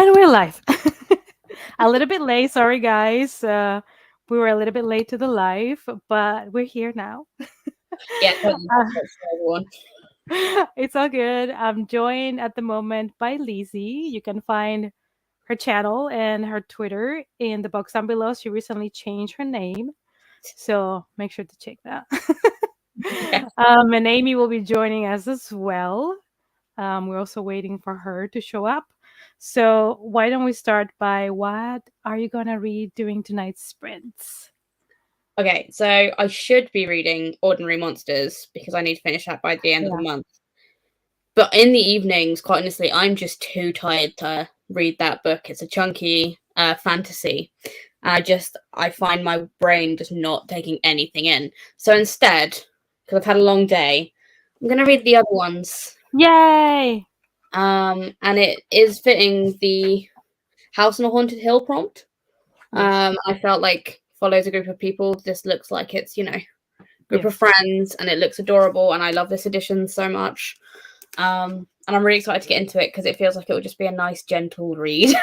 And we're live. A little bit late. Sorry, guys. We were a little bit late to the live, but we're here now. Yeah, totally. That's for everyone. It's all good. I'm joined at the moment by Lizzie. You can find her channel and her Twitter in the box down below. She recently changed her name, so make sure to check that. Yeah. And Amy will be joining us as well. We're also waiting for her to show up. So why don't we start by what are you gonna read during tonight's sprints? Okay, so I should be reading Ordinary Monsters because I need to finish that by the end of the Yeah. month. But in the evenings, quite honestly, I'm just too tired to read that book. It's a chunky fantasy. I find my brain just not taking anything in. So instead, because I've had a long day, I'm gonna read the other ones. Yay! And it is fitting the House on a Haunted Hill prompt. Yes. I felt like follows a group of people. This looks like it's group of Yes. friends, and it looks adorable. And I love this edition so much. And I'm really excited to get into it because it feels like it would just be a nice, gentle read.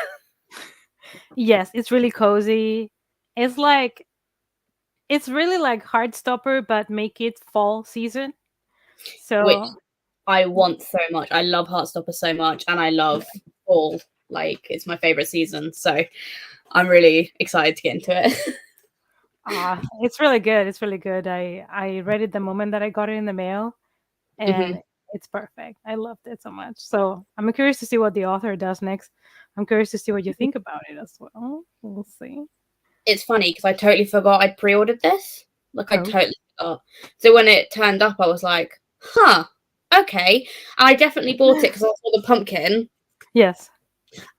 Yes, it's really cozy. It's like it's really like Heartstopper, but make it fall season. Which So I want so much. I love Heartstopper so much, and I love Fall. Like it's my favorite season, so I'm really excited to get into it. it's really good. It's really good. I read it the moment that I got it in the mail, hmm and it's perfect. I loved it so much. So I'm curious to see what the author does next. I'm curious to see what you think about it as well. We'll see. It's funny because I totally forgot I'd pre-ordered this. Like I Oh, totally forgot. So when it turned up, I was like, "Huh, okay." And I definitely bought it because I saw the pumpkin yes,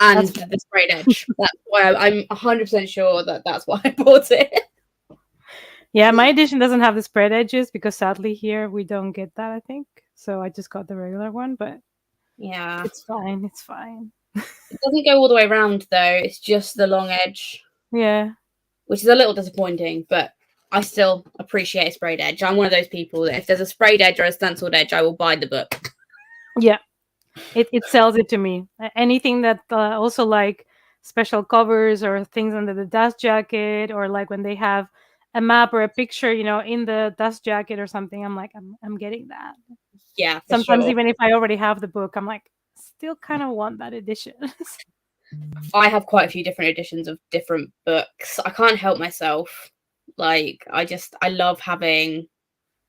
and that's the sprayed edge. That's why I'm 100% sure that that's why I bought it. yeah. My edition doesn't have the spread edges because sadly here we don't get that. I think so. I just got the regular one, but Yeah, it's fine. It's fine. it doesn't go all the way around though. It's just the long edge, Yeah, which is a little disappointing, but I still appreciate a sprayed edge. I'm one of those people that if there's a sprayed edge or a stenciled edge, I will buy the book. yeah. It sells it to me. Anything that also like special covers or things under the dust jacket, or like when they have a map or a picture, in the dust jacket or something. I'm like, I'm getting that. Yeah, for Sometimes sure. even if I already have the book, I'm like, still kind of want that edition. I have quite a few different editions of different books. I can't help myself. Like, I love having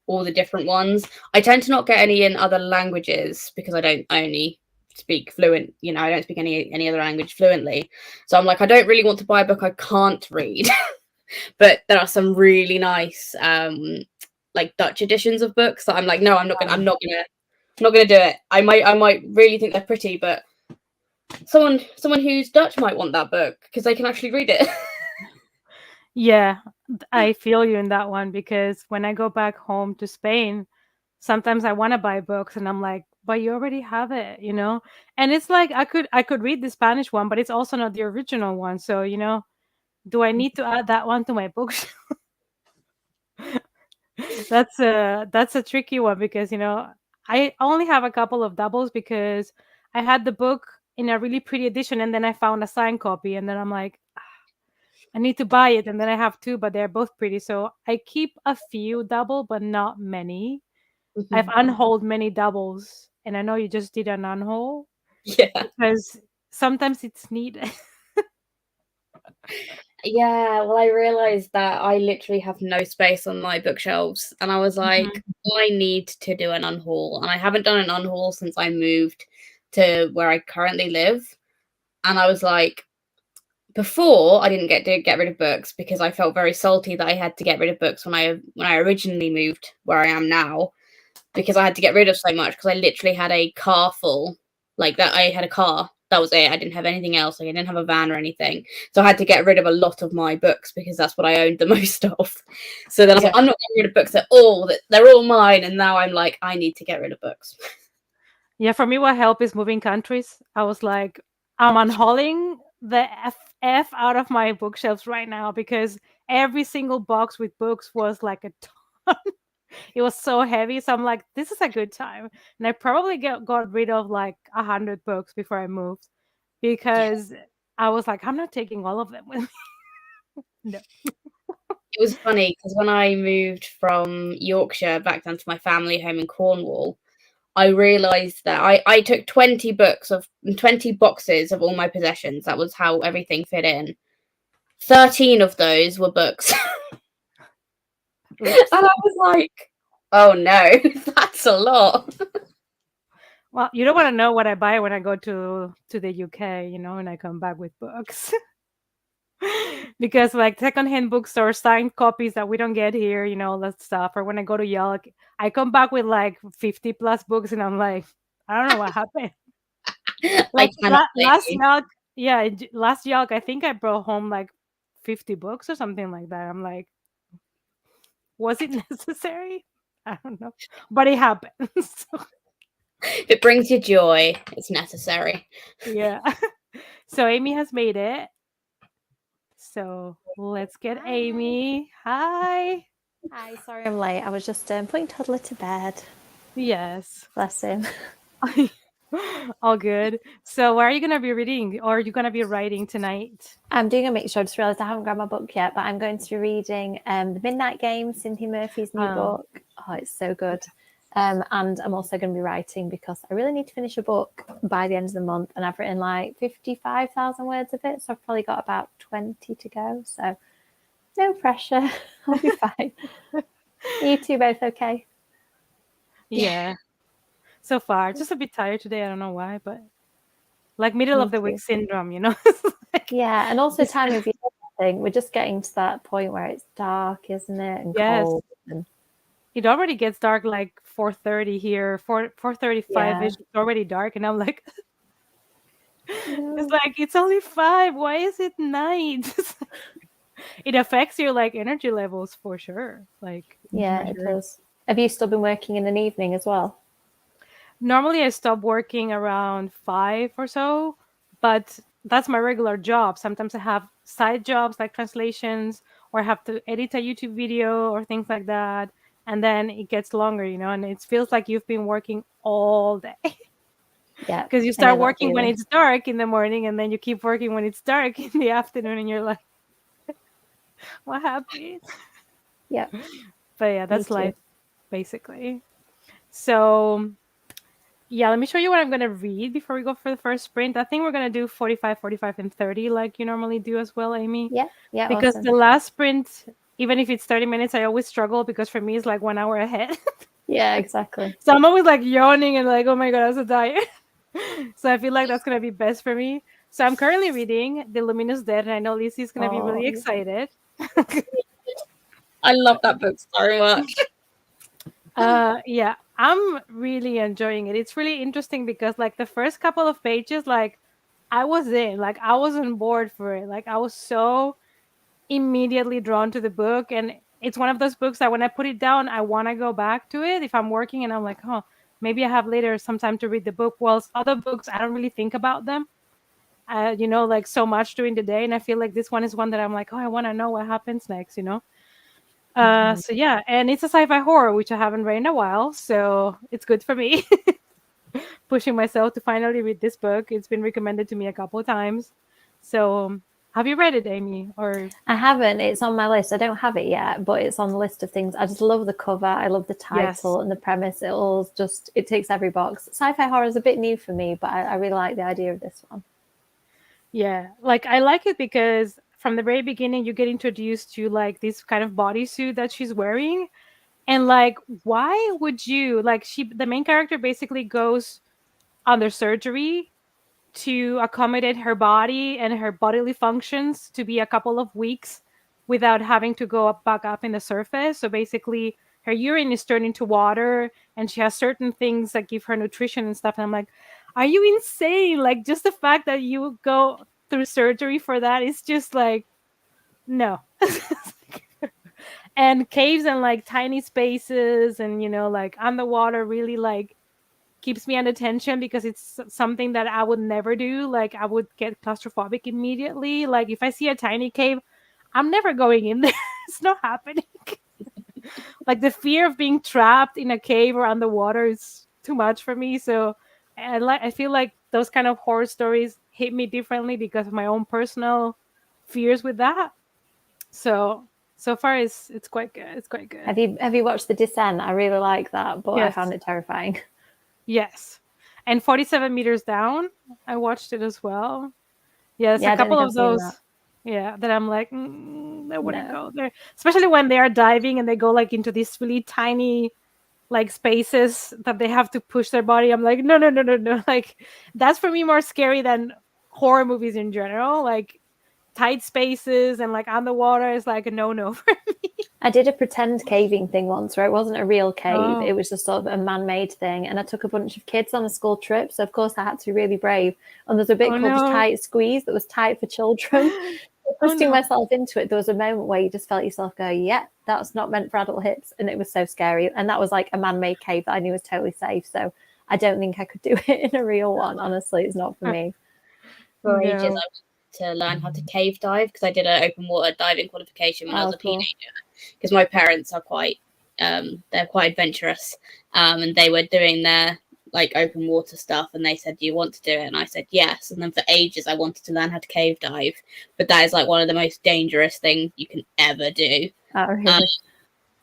all the different ones. I tend to not get any in other languages because I only speak fluent, I don't speak any other language fluently. So I'm like, I don't really want to buy a book I can't read. But there are some really nice like Dutch editions of books that I'm like, no, I'm not gonna do it. I might really think they're pretty, but someone who's Dutch might want that book because they can actually read it. Yeah, I feel you in that one because when I go back home to Spain, sometimes I want to buy books and I'm like, but you already have it. And it's like I could read the Spanish one, but it's also not the original one. So, do I need to add that one to my bookshelf? That's a tricky one because I only have a couple of doubles because I had the book in a really pretty edition and then I found a signed copy and then I'm like, I need to buy it and then I have two, but they're both pretty. So I keep a few double, but not many. I've Mhm. unhauled many doubles, and I know you just did an unhaul Yeah. because sometimes it's needed. Yeah, well, I realized that I literally have no space on my bookshelves, and I was like, Mhm. I need to do an unhaul, and I haven't done an unhaul since I moved to where I currently live. And I was like, before I didn't get to get rid of books because I felt very salty that I had to get rid of books when I originally moved where I am now because I had to get rid of so much because I literally had a car full. Like that, I had a car. That was it. I didn't have anything else. Like I didn't have a van or anything. So I had to get rid of a lot of my books because that's what I owned the most of. So then I was Yeah. like, I'm not getting rid of books at all. That they're all mine. And now I'm like, I need to get rid of books. Yeah, for me, what helped is moving countries. I was like, I'm unhauling the F out of my bookshelves right now because every single box with books was like a ton. It was so heavy. So I'm like, this is a good time. And I probably got rid of like 100 books before I moved. Yeah. because I was like, I'm not taking all of them with me. No. It was funny because when I moved from Yorkshire back down to my family home in Cornwall, I realised that I took 20 books of 20 boxes of all my possessions. That was how everything fit in. 13 of those were books. And Oops. I was like, oh no, that's a lot. Well, you don't want to know what I buy when I go to the UK, and I come back with books. Because like secondhand bookstores, signed copies that we don't get here, all that stuff. Or when I go to Yelp, I come back with like 50 plus books, and I'm like, I don't know what happened. I Like cannot blame last you. Yelp, yeah, last Yelp, I think I brought home like 50 books or something like that. I'm like, was it necessary? I don't know, but it happened. So, If it brings you joy, it's necessary. yeah. So Amy has made it. So let's get Hi. Amy. Hi. Hi, sorry I'm late. I was just putting toddler to bed. Yes. Bless him. All good. So, what are you gonna be reading, or are you gonna be writing tonight? I'm doing a mixture. I just realised I haven't grabbed my book yet, but I'm going to be reading The Midnight Game, Cynthia Murphy's new Oh, book. Oh, it's so good. And I'm also going to be writing because I really need to finish a book by the end of the month, and I've written like 55,000 words of it, so I've probably got about 20 to go. So no pressure. I'll be fine. Are you two both okay? yeah. So far, just a bit tired today. I don't know why, but like middle Me of the week too. syndrome. It's like Yeah, and also this, time of year, I think we're just getting to that point where it's dark, isn't it, and yes, cold, and it already gets dark like 4:30 here, 4:35 yeah, ish. It's already dark, and I'm like, I it's know. like it's only 5. Why is it night? It affects your like energy levels for sure. Like for Yeah, it sure. does. Have you still been working in an evening as well? Normally, I stop working around 5 or so, but that's my regular job. Sometimes I have side jobs like translations, or I have to edit a YouTube video or things like that. And then it gets longer, and it feels like you've been working all day Yeah, because you I know start that working when feeling. it's dark in the morning, and then you keep working when it's dark in the afternoon, and you're like, what happened? Yeah, But yeah, me that's too. life basically. So yeah, let me show you what I'm going to read before we go for the first sprint. I think we're going to do 45, 45, and 30 like you normally do as well, Amy. Yeah, yeah, Because awesome. the last sprint, even if it's 30 minutes, I always struggle because for me it's like 1 hour ahead. Yeah, exactly. So I'm always like yawning and like, oh my God, I'm so tired. So I feel like that's going to be best for me. So I'm currently reading The Luminous Dead, and I know Lizzie's going to be Oh, really yeah. excited. I love that book so much. Yeah, I'm really enjoying it. It's really interesting because like the first couple of pages, like I was in, like I wasn't bored for it. Like I was so immediately drawn to the book, and it's one of those books that when I put it down, I want to go back to it if I'm working, and I'm like, oh, maybe I have later some time to read the book. Whilst other books, I don't really think about them, like so much during the day, and I feel like this one is one that I'm like, oh, I want to know what happens next. Mhm. So yeah, and it's a sci-fi horror, which I haven't read in a while, so it's good for me. Pushing myself to finally read this book. It's been recommended to me a couple of times. So, have you read it, Amy? Or I haven't. It's on my list. I don't have it yet, but it's on the list of things. I just love the cover. I love the yes, title and the premise. It ticks every box. Sci-fi horror is a bit new for me, but I really like the idea of this one. yeah. Like I like it because from the very beginning you get introduced to like this kind of bodysuit that she's wearing, and like why would you like the main character basically goes under surgery to accommodate her body and her bodily functions to be a couple of weeks without having to go back up in the surface. So basically, her urine is turned into water, and she has certain things that give her nutrition and stuff. And I'm like, are you insane? Like, just the fact that you go through surgery for that is just like, no. And caves and like tiny spaces and, like underwater really like keeps me under tension because it's something that I would never do. Like I would get claustrophobic immediately. Like if I see a tiny cave, I'm never going in there. It's not happening. Like the fear of being trapped in a cave or underwater is too much for me. So I feel like those kind of horror stories hit me differently because of my own personal fears with that. So far it's quite good. It's quite good. Have you watched The Descent? I really like that, but I found Yes. it terrifying. Yes. And 47 meters down, I watched it as well. Yeah, it's a Yeah, I don't couple think I've of seen that. those. Yeah, that I'm like, I wouldn't No. go there. Especially when they are diving and they go like into these really tiny like spaces that they have to push their body. I'm like, no, no, no, no, no. Like that's for me more scary than horror movies in general. Like tight spaces and like underwater is like a no for me. I did a pretend caving thing once where it wasn't a real cave. Oh, It was just sort of a man-made thing. And I took a bunch of kids on a school trip. So, of course, I had to be really brave. And there's a bit oh called a no. tight squeeze that was tight for children. Oh Twisting no. myself into it, there was a moment where you just felt yourself go, yeah, that's not meant for adult hips. And it was so scary. And that was like a man-made cave that I knew was totally safe. So I don't think I could do it in a real one. Honestly, it's not for me. For ages, I No. wanted to learn how to cave dive because I did an open water diving qualification when I was Oh, a cool. teenager. Because my parents are quite, they're quite adventurous, and they were doing their like open water stuff, and they said, "Do you want to do it?" And I said yes. And then for ages, I wanted to learn how to cave dive, but that is like one of the most dangerous things you can ever do. Oh, really?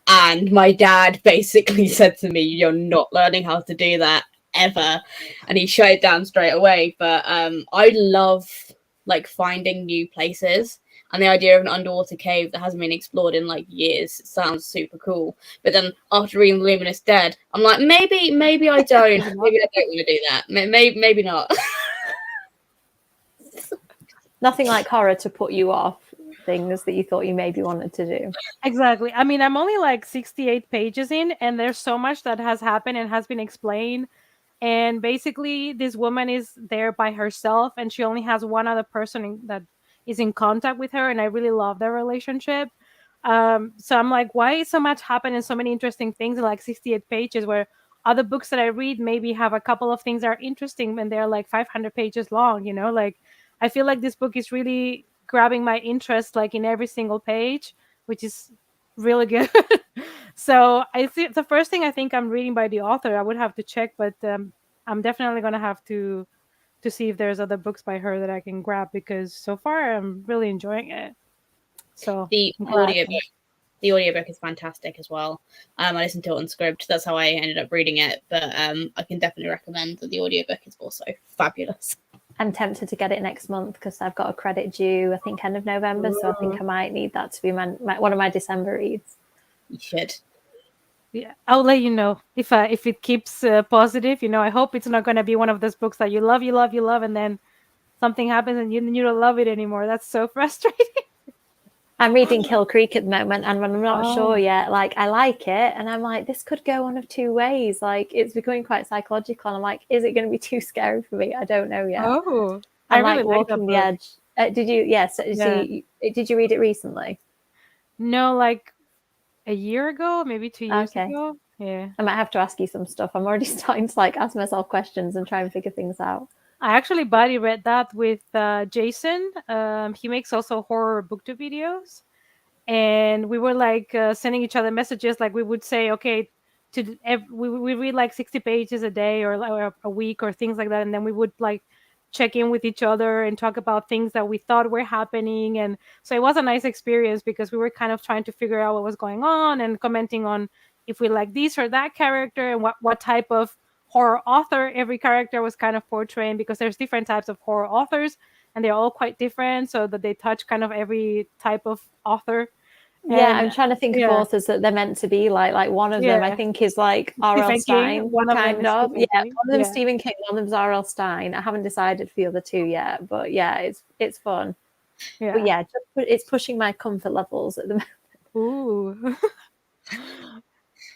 And my dad basically said to me, "You're not learning how to do that ever," and he shut it down straight away. But I love like finding new places, and the idea of an underwater cave that hasn't been explored in like years sounds super cool. But then after reading Luminous Dead, I'm like, maybe I don't, maybe I don't want to do that. Maybe not. Nothing like horror to put you off things that you thought you maybe wanted to do. Exactly. I mean, I'm only like 68 pages in, and there's so much that has happened and has been explained. And basically, this woman is there by herself, and she only has one other person that is in contact with her. And I really love their relationship. So I'm like, why is so much happening? So many interesting things in like 68 pages, where other books that I read maybe have a couple of things that are interesting and they're like 500 pages long. Like I feel like this book is really grabbing my interest, like in every single page, which is really good. So I think the first thing I think I'm reading by the author. I would have to check, but I'm definitely gonna have to see if there's other books by her that I can grab because so far I'm really enjoying it. So the I'm glad. audiobook the audiobook is fantastic as well. I listened to it on script. That's how I ended up reading it. But I can definitely recommend that the audiobook is also fabulous. I'm tempted to get it next month because I've got a credit due, I think, end of November. So I think I might need that to be one of my December reads. You should. Yeah, I'll let you know if it keeps positive. I hope it's not going to be one of those books that you love, and then something happens and you don't love it anymore. That's so frustrating. I'm reading Kill Creek at the moment, and I'm not Oh. sure yet. Like, I like it, and I'm like, this could go one of two ways. Like, it's becoming quite psychological, and I'm like, is it going to be too scary for me? I don't know yet. Oh, I'm I like really like that walking the book. edge. Did you? Yes. Yeah. Did you read it recently? No, like a year ago, maybe 2 years Okay. ago. Yeah. I might have to ask you some stuff. I'm already starting to like ask myself questions and try and figure things out. I actually buddy read that with Jason. He makes also horror booktube videos, and we were like sending each other messages. Like we would say, okay, we read like 60 pages a day or a week or things like that, and then we would like check in with each other and talk about things that we thought were happening. And so it was a nice experience because we were kind of trying to figure out what was going on and commenting on if we like this or that character and what type of horror author every character was kind of portraying, because there's different types of horror authors and they're all quite different, so that they touch kind of every type of author. Yeah, And I'm trying to think of yeah, authors that they're meant to be like. Like one of them, I yeah, think, is like R.L. Stephen King. Stein, One of them kind is of. Stephen Yeah, King. one of them is Yeah. Stephen King, one of them's R.L. Stein. I haven't decided for the other two yet, but yeah, it's fun. Yeah. But yeah, it's pushing my comfort levels at the moment. Ooh.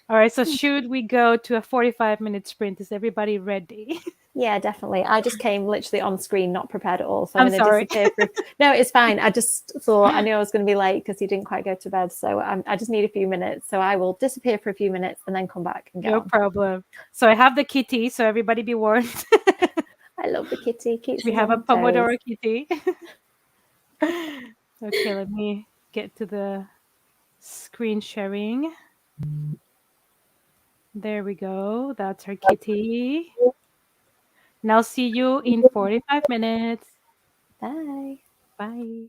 All right. So should we go to a 45-minute sprint? Is everybody ready? Yeah, definitely. I just came literally on screen, not prepared at all. So I'm I'm going to sorry. disappear. No, it's fine. I just thought I knew I was going to be late because you didn't quite go to bed. So I just need a few minutes. So I will disappear for a few minutes and then come back and get No on. problem. So I have the kitty. So everybody be warned. I love the kitty. Keeps We us have on a our Pomodoro toes. kitty. Okay, let me get to the screen sharing. There we go. That's our kitty. Now see you in 45 minutes. Bye. Bye.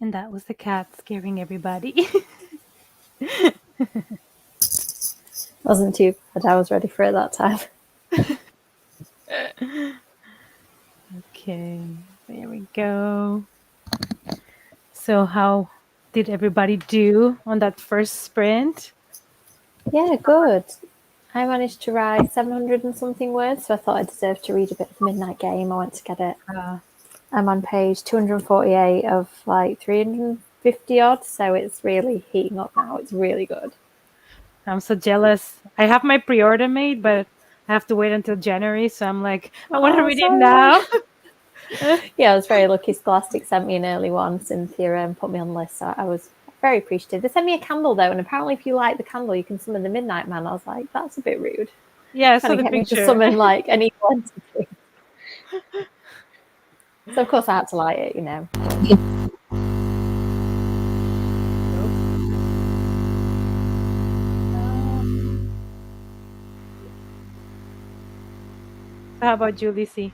And that was the cat scaring everybody. Wasn't too bad. I was ready for it that time. Okay, there we go. So, how did everybody do on that first sprint? Yeah, good. I managed to write 700 and something words, so I thought I deserved to read a bit of the Midnight Game. I went to get it. Uh, I'm on page 248 of like 350 odd, so it's really heating up now. It's really good. I'm so jealous. I have my pre-order made, but I have to wait until January. So I'm like, I want to Oh, read it sorry. now. Yeah, I was very lucky. Scholastic sent me an early one. Cynthia put me on the list, so I was very appreciative. They sent me a candle though, and apparently, if you light the candle, you can summon the Midnight Man. I was like, that's a bit rude. Yeah, I saw Trying to the get me to picture. summon like an evil entity. So of course I had to light it, you know. How about you, Lizzie?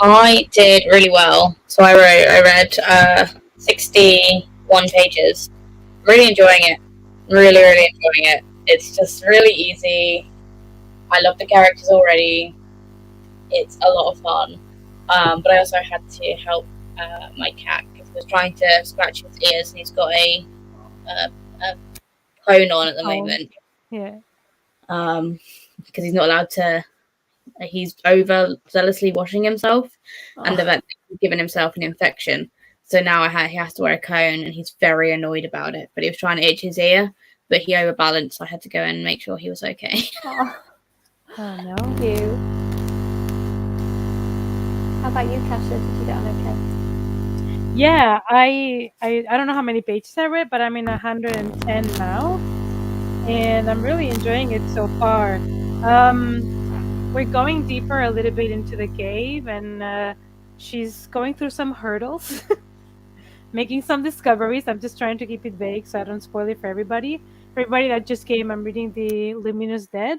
I did really well. So I read 61 pages. Really enjoying it. Really, really enjoying it. It's just really easy. I love the characters already. It's a lot of fun. But I also had to help my cat because he was trying to scratch his ears and he's got a cone on at the moment. Yeah. Because he's not allowed to. He's over zealously washing himself, and the vet has given himself an infection. So now he has to wear a cone, and he's very annoyed about it. But he was trying to itch his ear, but he overbalanced. So I had to go and make sure he was okay. Oh, no. you. How about you, Kasha? Did you get on okay? Yeah, I don't know how many pages I read, but I'm in 110 now, and I'm really enjoying it so far. We're going deeper a little bit into the cave, and she's going through some hurdles, making some discoveries. I'm just trying to keep it vague so I don't spoil it for everybody. For everybody that just came, I'm reading The Luminous Dead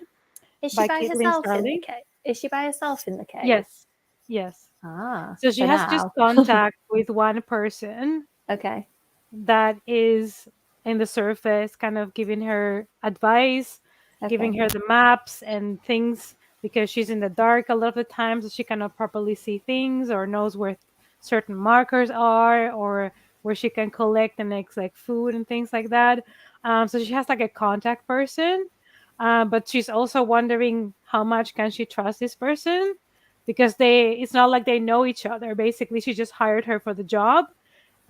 Is she by by Caitlin herself in the Starling. cave? Is she by herself in the cave? Yes, yes. Ah, So she for has just now. contact with one person Okay. that is in the surface, kind of giving her advice, giving Okay. her the maps and things because she's in the dark a lot of the times, so she cannot properly see things or knows where certain markers are or where she can collect and make like food and things like that. So she has like a contact person, but she's also wondering how much can she trust this person because it's not like they know each other. Basically, she just hired her for the job,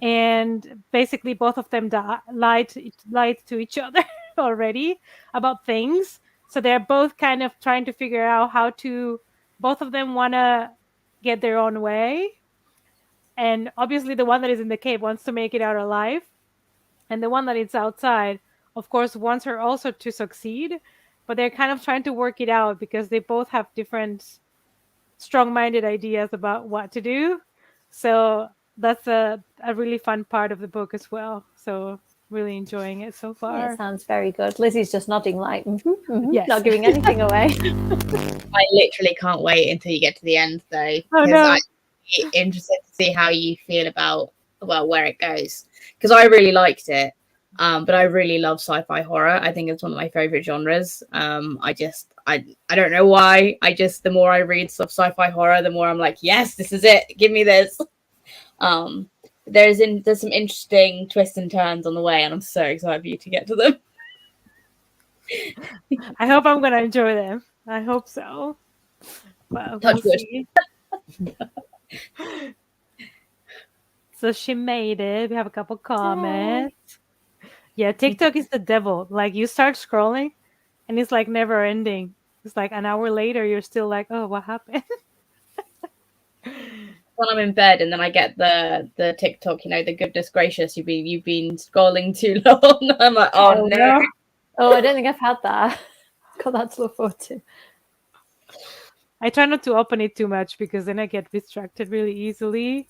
and basically both of them lied to each other already about things, so they're both kind of trying to figure out how to, both of them want to get their own way, and obviously the one that is in the cave wants to make it out alive, and the one that is outside of course wants her also to succeed, but they're kind of trying to work it out because they both have different strong-minded ideas about what to do. So that's a really fun part of the book as well. So really enjoying it so Yeah, it far. sounds very good. Lizzie's just nodding like, Yes. not giving anything away. I literally can't wait until you get to the end, though, Oh because no. I'm interested to see how you feel about where it goes. Because I really liked it, but I really love sci-fi horror. I think it's one of my favorite genres. I don't know why. The more I read stuff sci-fi horror, the more I'm like, yes, this is it. Give me this. Um, there's some interesting twists and turns on the way, and I'm so excited for you to get to them. I hope I'm gonna enjoy them. I hope so. But we'll Touch wood. see. So she made it. We have a couple comments. Yeah, TikTok is the devil. Like you start scrolling and it's like never ending. It's like an hour later you're still like, oh, what happened? When I'm in bed and then I get the TikTok, the goodness gracious, you've been scrolling too long. I'm like, oh no. Oh, I don't think I've had that. Got that to look forward to. I try not to open it too much because then I get distracted really easily.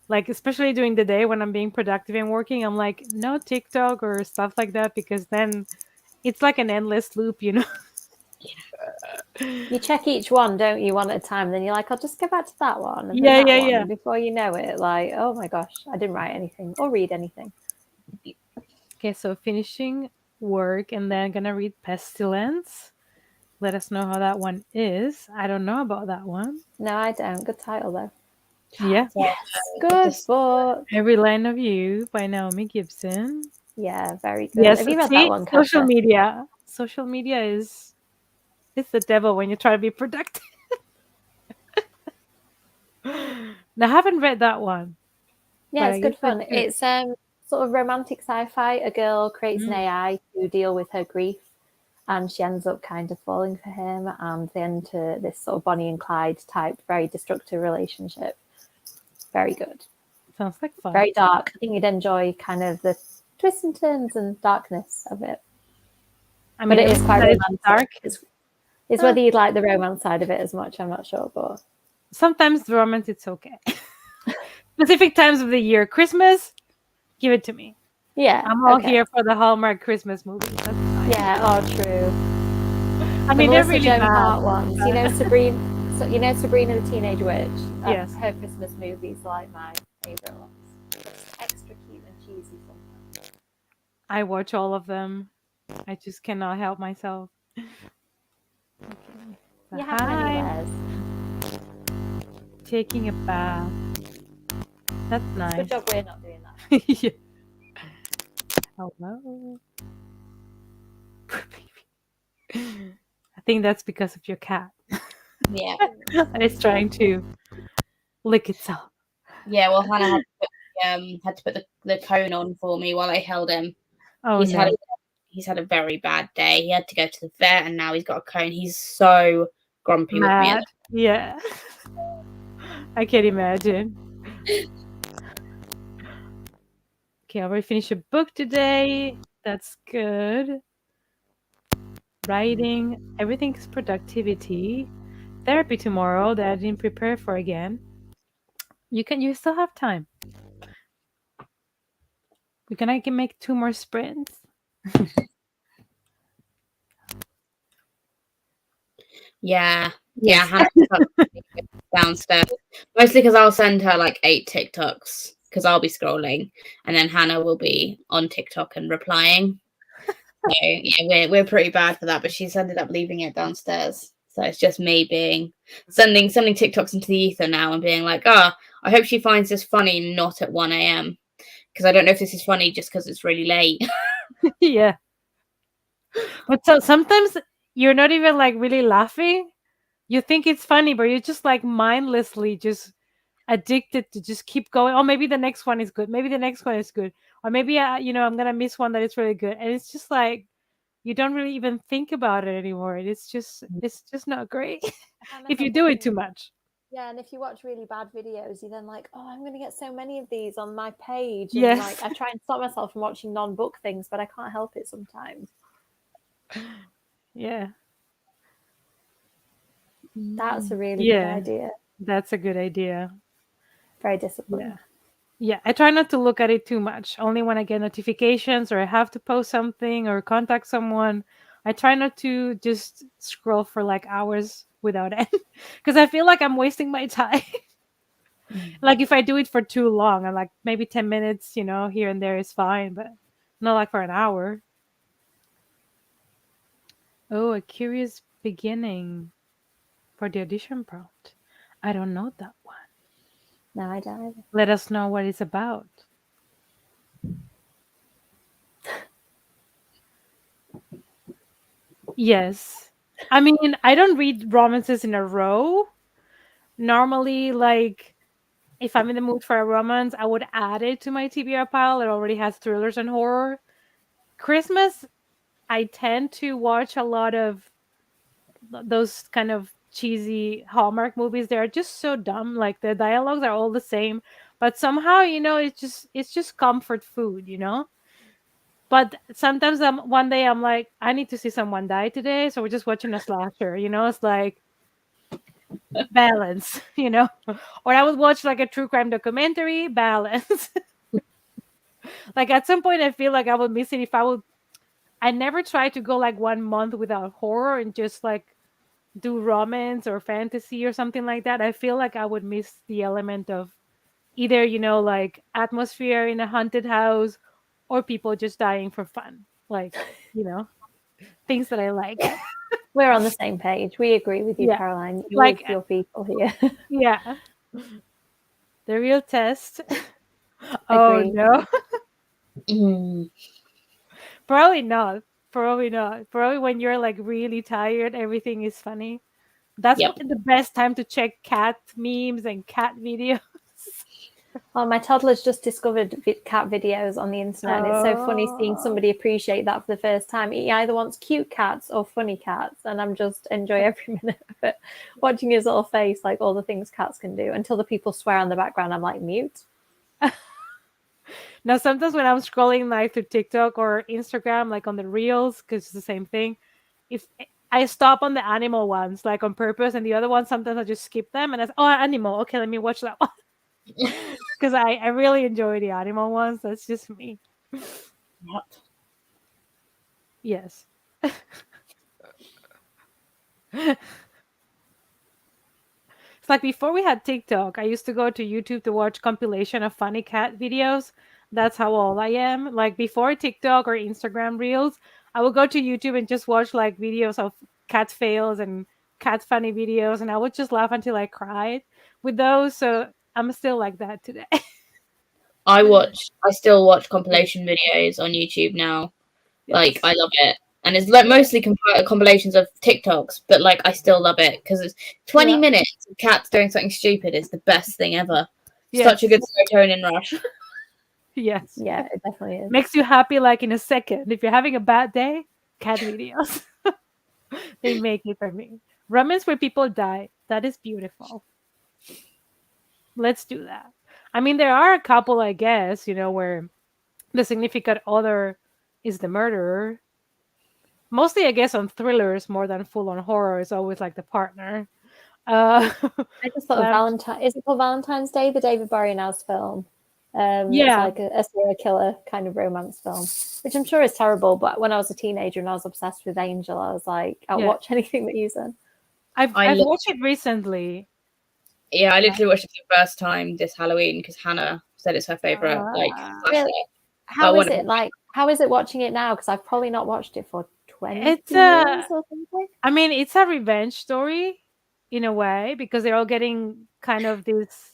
Like especially during the day when I'm being productive and working, I'm like, no TikTok or stuff like that because then it's like an endless loop, you know. You check each one, don't you, one at a time? Then you're like, I'll just go back to that one and then Yeah, that yeah, one. yeah. And before you know it, like, oh my gosh, I didn't write anything or read anything. Okay, so finishing work and then gonna read Pestilence. Let us know how that one is. I don't know about that one. No, I don't. Good title though. Yeah. Yes, good book. Every Line of You by Naomi Gibson. Yeah, very good. Yes, Have you read that see, one, social Katja? media. Social media is it's the devil when you try to be productive. Now, I haven't read that one, Yeah, but it's I guess good that's fun. good. It's sort of romantic sci-fi. A girl creates an Mm. AI to deal with her grief, and she ends up kind of falling for him, and they enter this sort of Bonnie and Clyde type, very destructive relationship. Very good. Sounds like fun. Very dark. I think you'd enjoy kind of the twists and turns and darkness of it. I But mean, it is quite that it's romantic. dark. It's whether you'd like the romance side of it as much, I'm not sure, but Sometimes the romance it's okay. Specific times of the year, Christmas, give it to me. yeah. I'm all Okay. here for the Hallmark Christmas movies. That's fine. Yeah, oh true. I The mean, they're Melissa really Joan bad. Hart ones. You know Sabrina. So, you know Sabrina the Teenage Witch. Yes. Her Christmas movies are like my favorite ones. Just extra cute and cheesy sometimes. I watch all of them. I just cannot help myself. Okay. So, You have many hi, layers. taking a bath. That's It's a nice. good job we're not doing that. Yeah. Hello. Poor baby. I think that's because of your cat. Yeah. It's trying to lick itself. Yeah, well, Hannah had to put the cone on for me while I held him. Oh He's no. had a very bad day. He had to go to the vet, and now he's got a cone. He's so grumpy with me. Mad. Yeah. I can imagine. Okay, I already finished a book today. That's good. Writing. Everything's productivity. Therapy tomorrow that I didn't prepare for again. You still have time. We're gonna make 2 more sprints. Yeah, Yes. Hannah downstairs. Mostly because I'll send her like 8 TikToks because I'll be scrolling, and then Hannah will be on TikTok and replying. So yeah, we're pretty bad for that, but she's ended up leaving it downstairs. So it's just me sending TikToks into the ether now and being like, I hope she finds this funny, not at 1 a.m. because I don't know if this is funny just because it's really late. Yeah. But so sometimes you're not even like really laughing. You think it's funny, but you're just like mindlessly just addicted to just keep going. Oh, maybe the next one is good. Maybe the next one is good. Or maybe I'm gonna miss one that is really good. And it's just like you don't really even think about it anymore. It's just not great if you do it too much. Yeah, and if you watch really bad videos, you're then like, oh, I'm going to get so many of these on my page. And Yes. like, I try and stop myself from watching non-book things, but I can't help it sometimes. Yeah. That's a really Yeah. good idea. That's a good idea. Very disciplined. Yeah. Yeah, I try not to look at it too much. Only when I get notifications or I have to post something or contact someone. I try not to just scroll for like hours without end because I feel like I'm wasting my time. Like if I do it for too long, and like maybe 10 minutes, here and there is fine, but not like for an hour. Oh, a curious beginning for the audition prompt. I don't know that one. No, I don't either. Let us know what it's about. Yes. I mean, I don't read romances in a row. Normally, like, if I'm in the mood for a romance, I would add it to my TBR pile. It already has thrillers and horror. Christmas, I tend to watch a lot of those kind of cheesy Hallmark movies. They're just so dumb. Like the dialogues are all the same, but somehow, it's just comfort food. But sometimes one day I'm like, I need to see someone die today, so we're just watching a slasher. It's like balance. Or I would watch like a true crime documentary, balance. Like at some point, I feel like I would miss it if I never try to go like 1 month without horror and just like do romance or fantasy or something like that. I feel like I would miss the element of either, like atmosphere in a haunted house or people just dying for fun. Like, things that I like. We're on the same page. We agree with you, Yeah. Caroline. You Like, love your people here. yeah. The real test. Oh, Agreed. no. Mm. Probably not. Probably not. Probably when you're like really tired, everything is funny. That's Yep. the best time to check cat memes and cat videos. Oh, my toddler's just discovered cat videos on the internet, and it's so funny seeing somebody appreciate that for the first time. He either wants cute cats or funny cats, and I'm just enjoy every minute of it. Watching his little face, like all the things cats can do, until the people swear on the background. I'm like, mute. Now, sometimes when I'm scrolling like through TikTok or Instagram, like on the reels, because it's the same thing, if I stop on the animal ones, like on purpose, and the other ones, sometimes I just skip them and I say, oh, animal. Okay, let me watch that one. Because I really enjoy the animal ones. That's just me. Yep. Yes. It's like before we had TikTok, I used to go to YouTube to watch compilation of funny cat videos. That's how old I am. Like before TikTok or Instagram Reels, I would go to YouTube and just watch like videos of cat fails and cat funny videos, and I would just laugh until I cried with those. So I'm still like that today. I still watch compilation videos on YouTube now. Like, Yes. I love it. And it's like mostly compilations of TikToks, but like I still love it because it's 20 Yeah. minutes of cats doing something stupid is the best thing ever. Yes. Such a good serotonin rush. Yes. Yeah, it definitely is. Makes you happy like in a second. If you're having a bad day, cat videos. They make it for me. Romance where people die. That is beautiful. Let's do that. I mean, there are a couple, I guess, where the significant other is the murderer. Mostly, I guess, on thrillers more than full on horror is always like the partner. Uh, I just thought of but Valentine. Is it called Valentine's Day, the David Boreanaz film? It's yeah, like a serial killer kind of romance film, which I'm sure is terrible. But when I was a teenager and I was obsessed with Angel, I was like, I'll yeah. watch anything that he's in. I've watched it recently. I literally watched it for the first time this Halloween because Hannah said it's her favorite. Like, Really? How is it like? How is it watching it now? Because I've probably not watched it for 20 It's years or something. I mean, it's a revenge story in a way because they're all getting kind of this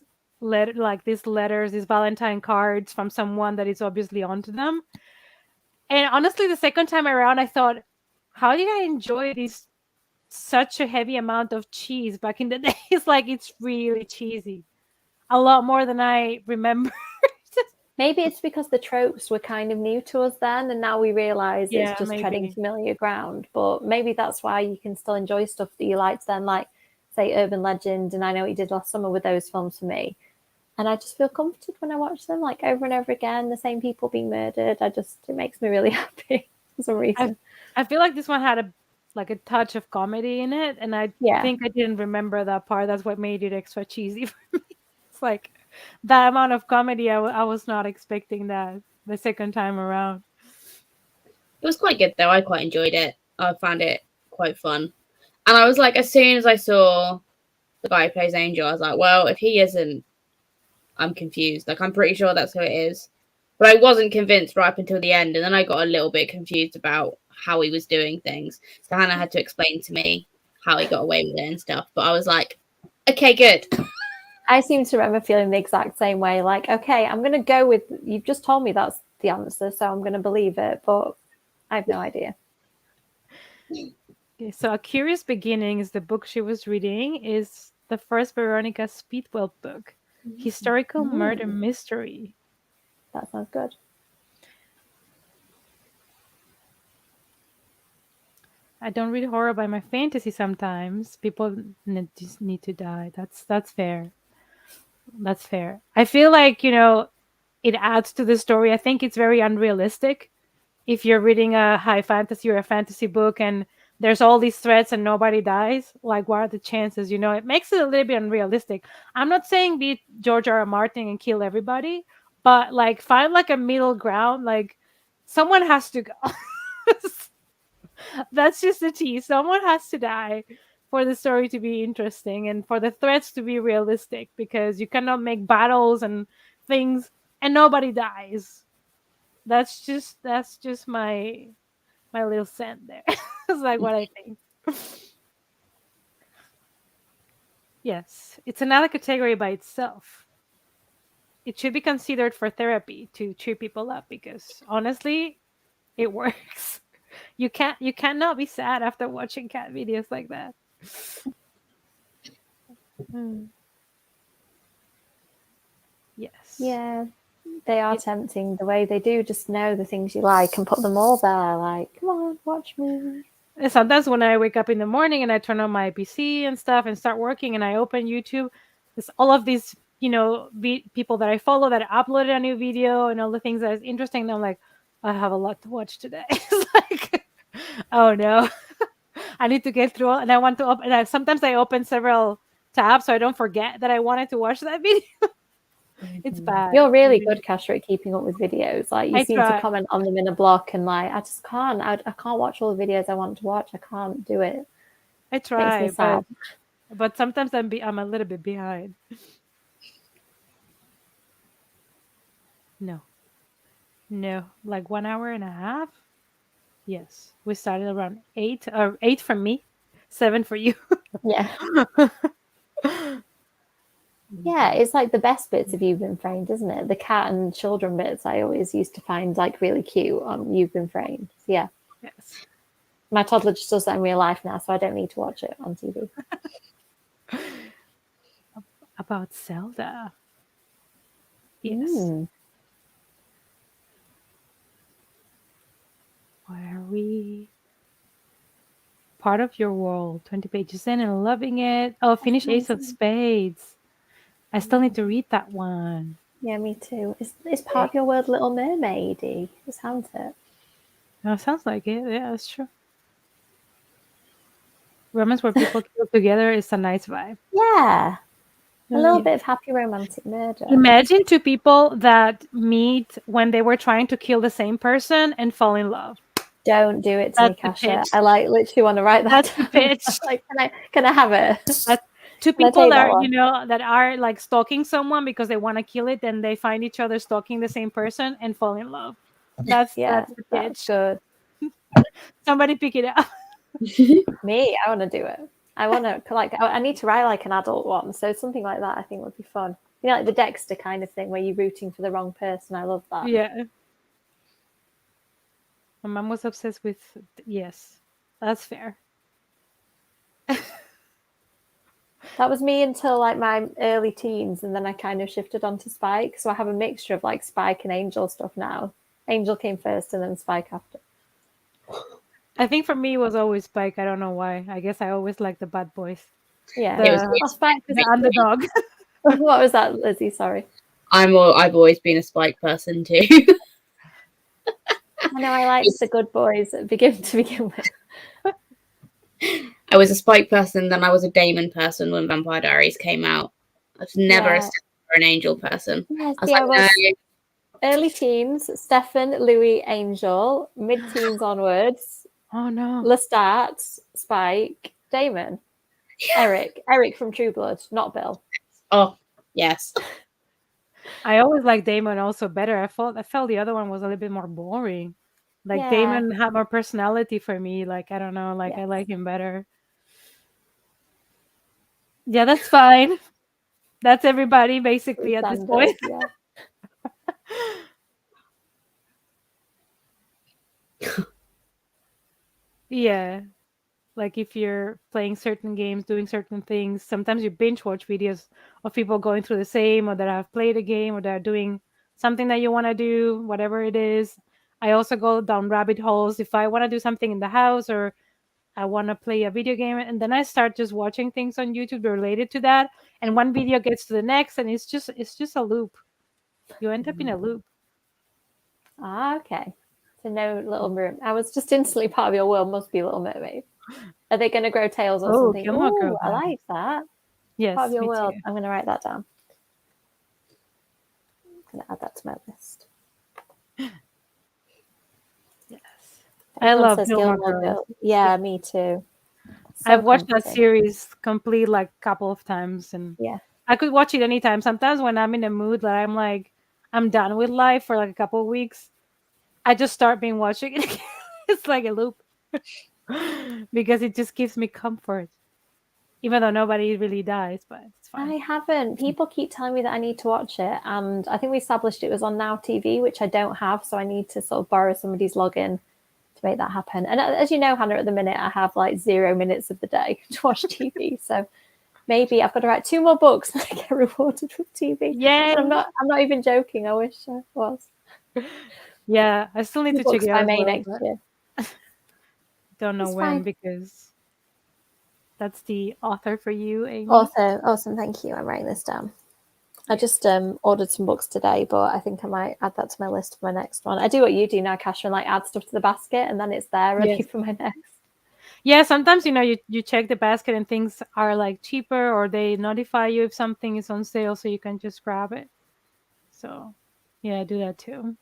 these letters, these Valentine cards from someone that is obviously onto them. And honestly, the second time around, I thought, how did I enjoy this such a heavy amount of cheese back in the days? Like it's really cheesy, a lot more than I remember. Maybe it's because the tropes were kind of new to us then, and now we realize Yeah, it's just treading maybe. familiar ground. But maybe that's why you can still enjoy stuff that you liked then, like say Urban Legend, and I know what you did last summer with those films for me. And I just feel comforted when I watch them, like over and over again, the same people being murdered. It makes me really happy for some reason. I feel like this one had a touch of comedy in it, and I Yeah. think I didn't remember that part. That's what made it extra cheesy for me. It's like that amount of comedy. I was not expecting that the second time around. it was quite good though. I quite enjoyed it. I found it quite fun. And I was like, as soon as I saw the guy who plays Angel, I was like, well, if he isn't, I'm confused. Like, I'm pretty sure that's who it is. But I wasn't convinced right up until the end. And then I got a little bit confused about how he was doing things. So Hannah had to explain to me how he got away with it and stuff. But I was like, okay, good. I seem to remember feeling the exact same way. Like, okay, I'm going to go with, you've just told me that's the answer, so I'm going to believe it. But I have no idea. Okay, so A Curious Beginning is the book she was reading. Is the first Veronica Speedwell book, historical murder mystery. That sounds good. I don't read horror by my fantasy sometimes. People just need to die. That's fair. That's fair. I feel like, it adds to the story. I think it's very unrealistic if you're reading a high fantasy or a fantasy book and there's all these threats and nobody dies. Like, what are the chances? It makes it a little bit unrealistic. I'm not saying beat George R. R. Martin and kill everybody, but like find like a middle ground. Like, someone has to go. That's just the tea. Someone has to die for the story to be interesting and for the threats to be realistic because you cannot make battles and things and nobody dies. That's just my little cent there. It's like what I think. Yes, it's another category by itself. It should be considered for therapy to cheer people up because honestly, it works. You cannot be sad after watching cat videos like that. Mm, yes. Yeah, they are It, tempting. The way they do just know the things you like and put them all there. Like, come on, watch me. and sometimes when I wake up in the morning and I turn on my PC and stuff and start working and I open YouTube, there's all of these, people that I follow that uploaded a new video and all the things that is interesting. And I'm like, I have a lot to watch today. It's like, oh no, I need to get through all, and I want to open. And sometimes I open several tabs so I don't forget that I wanted to watch that video. It's bad. You're really good, Kasha, at keeping up with videos. Like, you I seem to try. comment on them in a block, and like, I just can't. I can't watch all the videos I want to watch. I can't do it. I Makes me try, sad. but sometimes I'm a little bit behind. No, no, like 1 hour and a half. Yes, we started around 8, or 8 for me, 7 for you. Yeah. Yeah, it's like the best bits of You've Been Framed, isn't it? The cat and children bits I always used to find like really cute on You've Been Framed. So, yeah. Yes. My toddler just does that in real life now, so I don't need to watch it on TV. About Zelda. Yes. Mm. Where are we? Part of Your World, 20 pages in and loving it. Oh, finish Ace of Spades. I still need to read that one. Yeah, me too. Is Part of Your World Little Mermaidy? It sounds it. No, sounds like it. Yeah, that's true. Romance where people kill together is a nice vibe. Yeah. A little Yeah. bit of happy romantic murder. Imagine two people that meet when they were trying to kill the same person and fall in love. Don't do it to me, That's the Kasha. pitch. I like literally want to write that That's the down. pitch. Like, can I have it? That's two Can I people take that that one? that are like stalking someone because they want to kill it, then they find each other stalking the same person and fall in love. That's Yeah, the that's pitch. good. Somebody pick it up. Me, I want to do it. I want to I need to write like an adult one, so something like that I think would be fun. You know, like the Dexter kind of thing where you're rooting for the wrong person. I love that. Yeah. My mom was obsessed with yes. That's fair. That was me until like my early teens, and then I kind of shifted onto Spike. So I have a mixture of like Spike and Angel stuff now. Angel came first, and then Spike after. I think for me it was always Spike. I don't know why. I guess I always liked the bad boys. Yeah, It was well, Spike. The underdog. What was that, Lizzie? Sorry. I've always been a Spike person too. I know I liked the good boys to begin with. I was a Spike person, then I was a Damon person when Vampire Diaries came out. I was never a Stefan or an Angel person. Yeah, I was see, like, I was no. early teens, Stefan, Louis, Angel, mid-teens onwards, Oh no. Lestat, Spike, Damon, Eric from True Blood, not Bill. Oh, yes. I always liked Damon also better. I felt the other one was a little bit more boring. Like Yeah. Damon had more personality for me. Like I don't know, like I Yes. like him better. Yeah, that's fine. That's everybody basically at this point. Yeah. Yeah. Like if you're playing certain games, doing certain things, sometimes you binge watch videos of people going through the same or that have played a game or that are doing something that you want to do, whatever it is. I also go down rabbit holes if I want to do something in the house or I want to play a video game and then I start just watching things on YouTube related to that and one video gets to the next and it's just a loop. You end up in a loop. Ah, okay. So no Little Mermaid. I was just instantly Part of Your World must be Little Mermaid. Are they going to grow tails or something? Gilmore Girls. I like that. Yes, Part of Your me World. too. I'm going to write that down. I'm going to add that to my list. Yes. I Everyone love says Gilmore Gilmore Girls. Girls. Yeah, me too. So I've watched that comforting. series complete like a couple of times, and Yeah. I could watch it anytime. Sometimes when I'm in a mood that I'm like I'm done with life for like a couple of weeks, I just start being watching it again. It's like a loop because it just gives me comfort, even though nobody really dies, but it's fine. I haven't. People keep telling me that I need to watch it, and I think we established it was on Now TV, which I don't have, so I need to sort of borrow somebody's login to make that happen. And as you know, Hannah, at the minute I have like 0 minutes of the day to watch TV, so maybe I've got to write 2 more books and I get rewarded with TV. Yay! And I'm not even joking. I wish I was. Yeah, I still need 2 to check books it by out as May well, next but year. don't know It's when fine. because that's the author for you, Amy. Also, awesome. Thank you. I'm writing this down. I just ordered some books today, but I think I might add that to my list for my next one. I do what you do now, Kasia, and like add stuff to the basket, and then it's there ready Yes. for my next. Yeah, sometimes you check the basket and things are like cheaper, or they notify you if something is on sale, so you can just grab it. So, yeah, I do that too.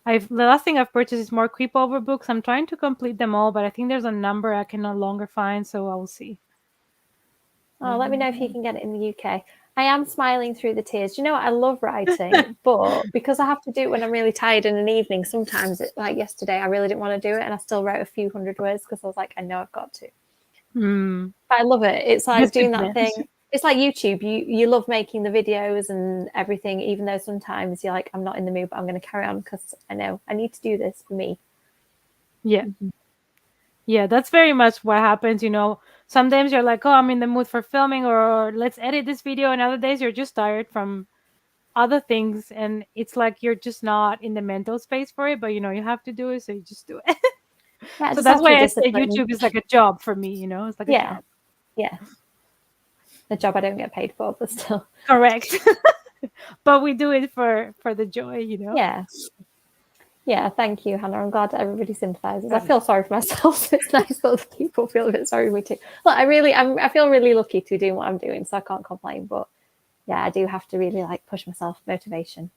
The last thing I've purchased is more creepover books. I'm trying to complete them all, but I think there's a number I can no longer find, so I will see. Oh, let me know if you can get it in the UK. I am smiling through the tears. Do you know what? I love writing, but because I have to do it when I'm really tired in an evening, sometimes, like yesterday, I really didn't want to do it, and I still wrote a few hundred words because I was like, I know I've got to. Mm. But I love it. It's like doing that Discipline. thing. It's like YouTube. You love making the videos and everything, even though sometimes you're like, I'm not in the mood, but I'm going to carry on because I know I need to do this for me. Yeah. Yeah, that's very much what happens, you know. Sometimes you're like, oh, I'm in the mood for filming, or let's edit this video, and other days you're just tired from other things, and it's like you're just not in the mental space for it, but you know, you have to do it, so you just do it. Yeah, I So just that's have to be why I say disciplined. YouTube is like a job for me, you know, it's like a Yeah, job. yeah. The job I don't get paid for, but still. Correct. But we do it for the joy, you know. Yeah. Yeah, thank you, Hannah. I'm glad everybody sympathises. I feel sorry for myself, so it's nice that other people feel a bit sorry for me too. Look, I feel really lucky to be doing what I'm doing, so I can't complain. But yeah, I do have to really like push myself, motivation.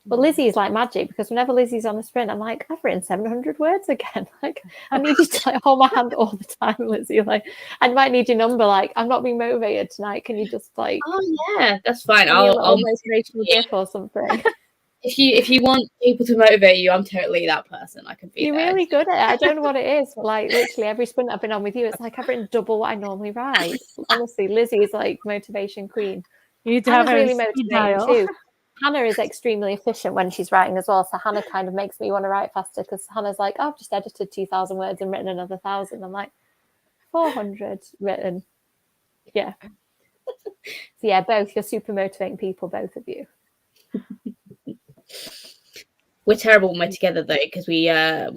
But Lizzie is like magic because whenever Lizzie's on a sprint, I'm like, I've written 700 words again. Like, I need you to like hold my hand all the time, Lizzie. Like, I might need your number. Like, I'm not being motivated tonight. Can you just like, Oh yeah, that's fine. give me a I'll little motivational gif or something? if you want people to motivate you, I'm totally that person. I could be You're there. really good at it. I don't know what it is, but like literally every sprint I've been on with you, it's like I've written double what I normally write. Honestly, Lizzie is like motivation queen. You need to Hannah's have a really speed motivating dial. too. Hannah is extremely efficient when she's writing as well. So Hannah kind of makes me want to write faster because Hannah's like, oh, I've just edited 2,000 words and written another 1,000. I'm like, 400 written. Yeah. So yeah, both. You're super motivating people, both of you. We're terrible when we're together though, because we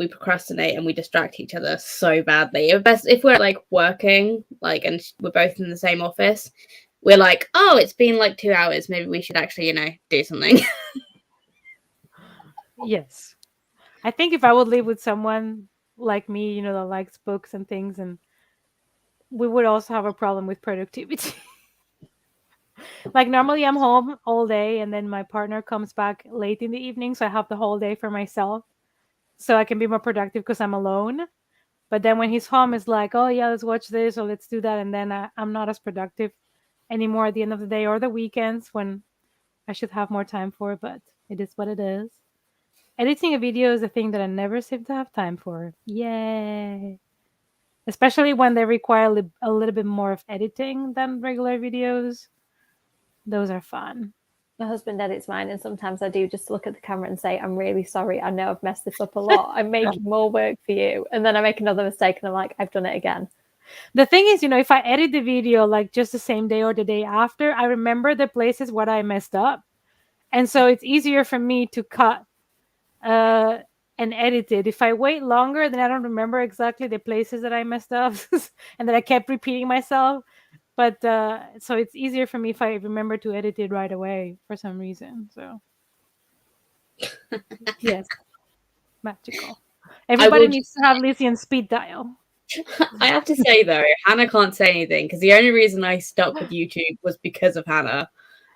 procrastinate and we distract each other so badly. If we're like working, like, and we're both in the same office, we're like, oh, it's been like 2 hours. Maybe we should actually, do something. Yes. I think if I would live with someone like me, you know, that likes books and things, and we would also have a problem with productivity. Like normally I'm home all day and then my partner comes back late in the evening, so I have the whole day for myself. So I can be more productive because I'm alone. But then when he's home, it's like, oh yeah, let's watch this or let's do that, and then I'm not as productive anymore at the end of the day or the weekends when I should have more time for it. But it is what it is. Editing a video is a thing that I never seem to have time for. Yay! Especially when they require a little bit more of editing than regular videos. Those are fun. My husband edits mine, and sometimes I do just look at the camera and say, I'm really sorry. I know I've messed this up a lot. I'm making more work for you. And then I make another mistake and I'm like, I've done it again. The thing is, you know, if I edit the video like just the same day or the day after, I remember the places where I messed up. And so it's easier for me to cut and edit it. If I wait longer, then I don't remember exactly the places that I messed up and that I kept repeating myself. But so it's easier for me if I remember to edit it right away for some reason. So yes, magical. Everybody needs to have Lizzie on speed dial. I have to say though, Hannah can't say anything because the only reason I stuck with YouTube was because of Hannah.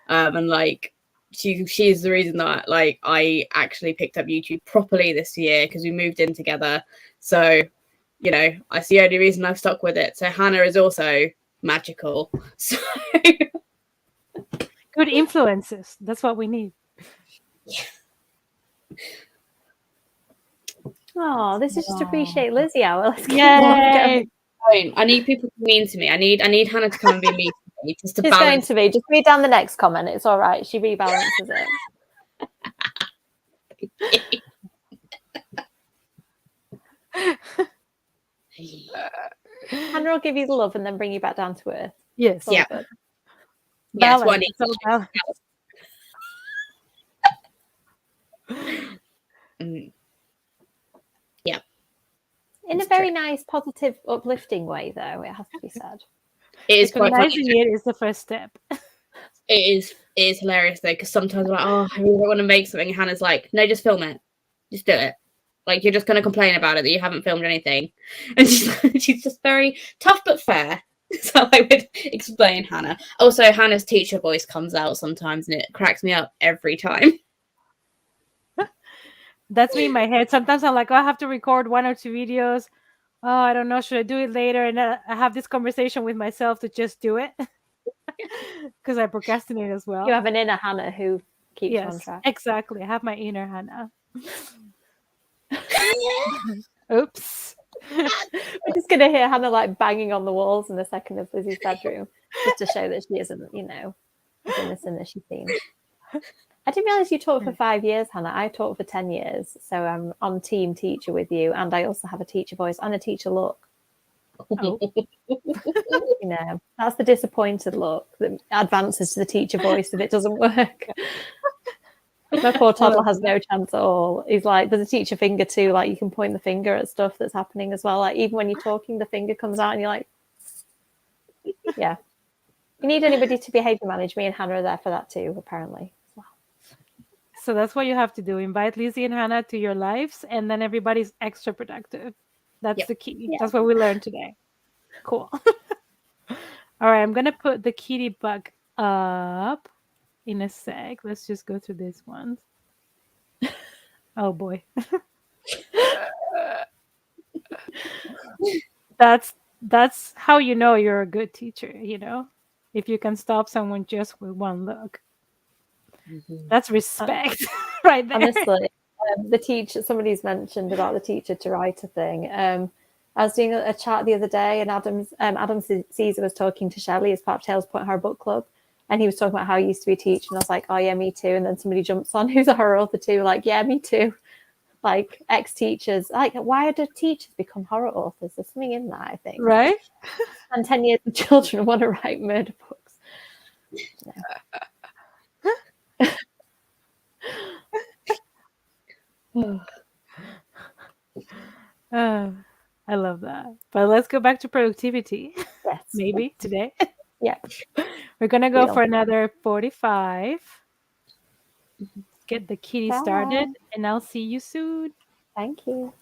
And like, she's the reason that like I actually picked up YouTube properly this year, because we moved in together. So, you know, that's the only reason I've stuck with it. So Hannah is also magical. So Good influences. That's what we need. Oh, this is just appreciate Lizzie hour. Let's keep Yay! going. I need people to be mean to me. I need Hannah to come and be mean to me, just to She's going balance. to be. Just read down the next comment. It's all right. She rebalances it. Hannah will give you the love and then bring you back down to earth. Yes. Yeah. Good. Yeah, that's what I Balance. need. It's all balance. Yeah. In a very nice, positive, uplifting way, though, it has to be said. It is quite funny. Recognizing it is the first step. It is hilarious though, because sometimes I'm like, oh, I really want to make something. Hannah's like, no, just film it. Just do it. Like, you're just going to complain about it that you haven't filmed anything. And she's just very tough but fair. So I would explain Hannah. Also, Hannah's teacher voice comes out sometimes and it cracks me up every time. That's me in my head. Sometimes I'm like, oh, I have to record 1 or 2 videos. Oh, I don't know. Should I do it later? And I have this conversation with myself to just do it. Because I procrastinate as well. You have an inner Hannah who keeps you on Yes, track. exactly. I have my inner Hannah. Oops. We're just going to hear Hannah like banging on the walls in a second of Lizzie's bedroom just to show that she isn't, you know, as innocent as she seems. I didn't realise you taught for 5 years, Hannah. I taught for 10 years. So I'm on team teacher with you. And I also have a teacher voice and a teacher look. Oh. You know, that's the disappointed look that advances to the teacher voice if it doesn't work. My poor toddler has no chance at all. He's like, there's a teacher finger too. Like, you can point the finger at stuff that's happening as well. Like, even when you're talking, the finger comes out and you're like, yeah. You need anybody to behaviour manage. Me and Hannah are there for that too, apparently. So that's what you have to do. Invite Lizzie and Hannah to your lives, and then everybody's extra productive. That's the key. That's what we learned today. Cool. All right, I'm going to put the kitty bug up in a sec. Let's just go through this one. Oh, boy. That's how you know you're a good teacher, you know? If you can stop someone just with one look. That's respect right there. Honestly, the teacher, somebody's mentioned about the teacher to writer thing. I was doing a chat the other day, and Adam Caesar was talking to Shelley as part of Tales Point Horror Book Club, and he was talking about how he used to be a teacher, and I was like, oh yeah, me too. And then somebody jumps on who's a horror author too, like, yeah, me too. Like, ex-teachers, like, why do teachers become horror authors? There's something in that, I think. Right? And 10 years of children want to write murder books. I love that. But let's go back to productivity. Yes. Maybe today. Yeah. We're going to go for another 45. Get the kitty started, and I'll see you soon. Thank you.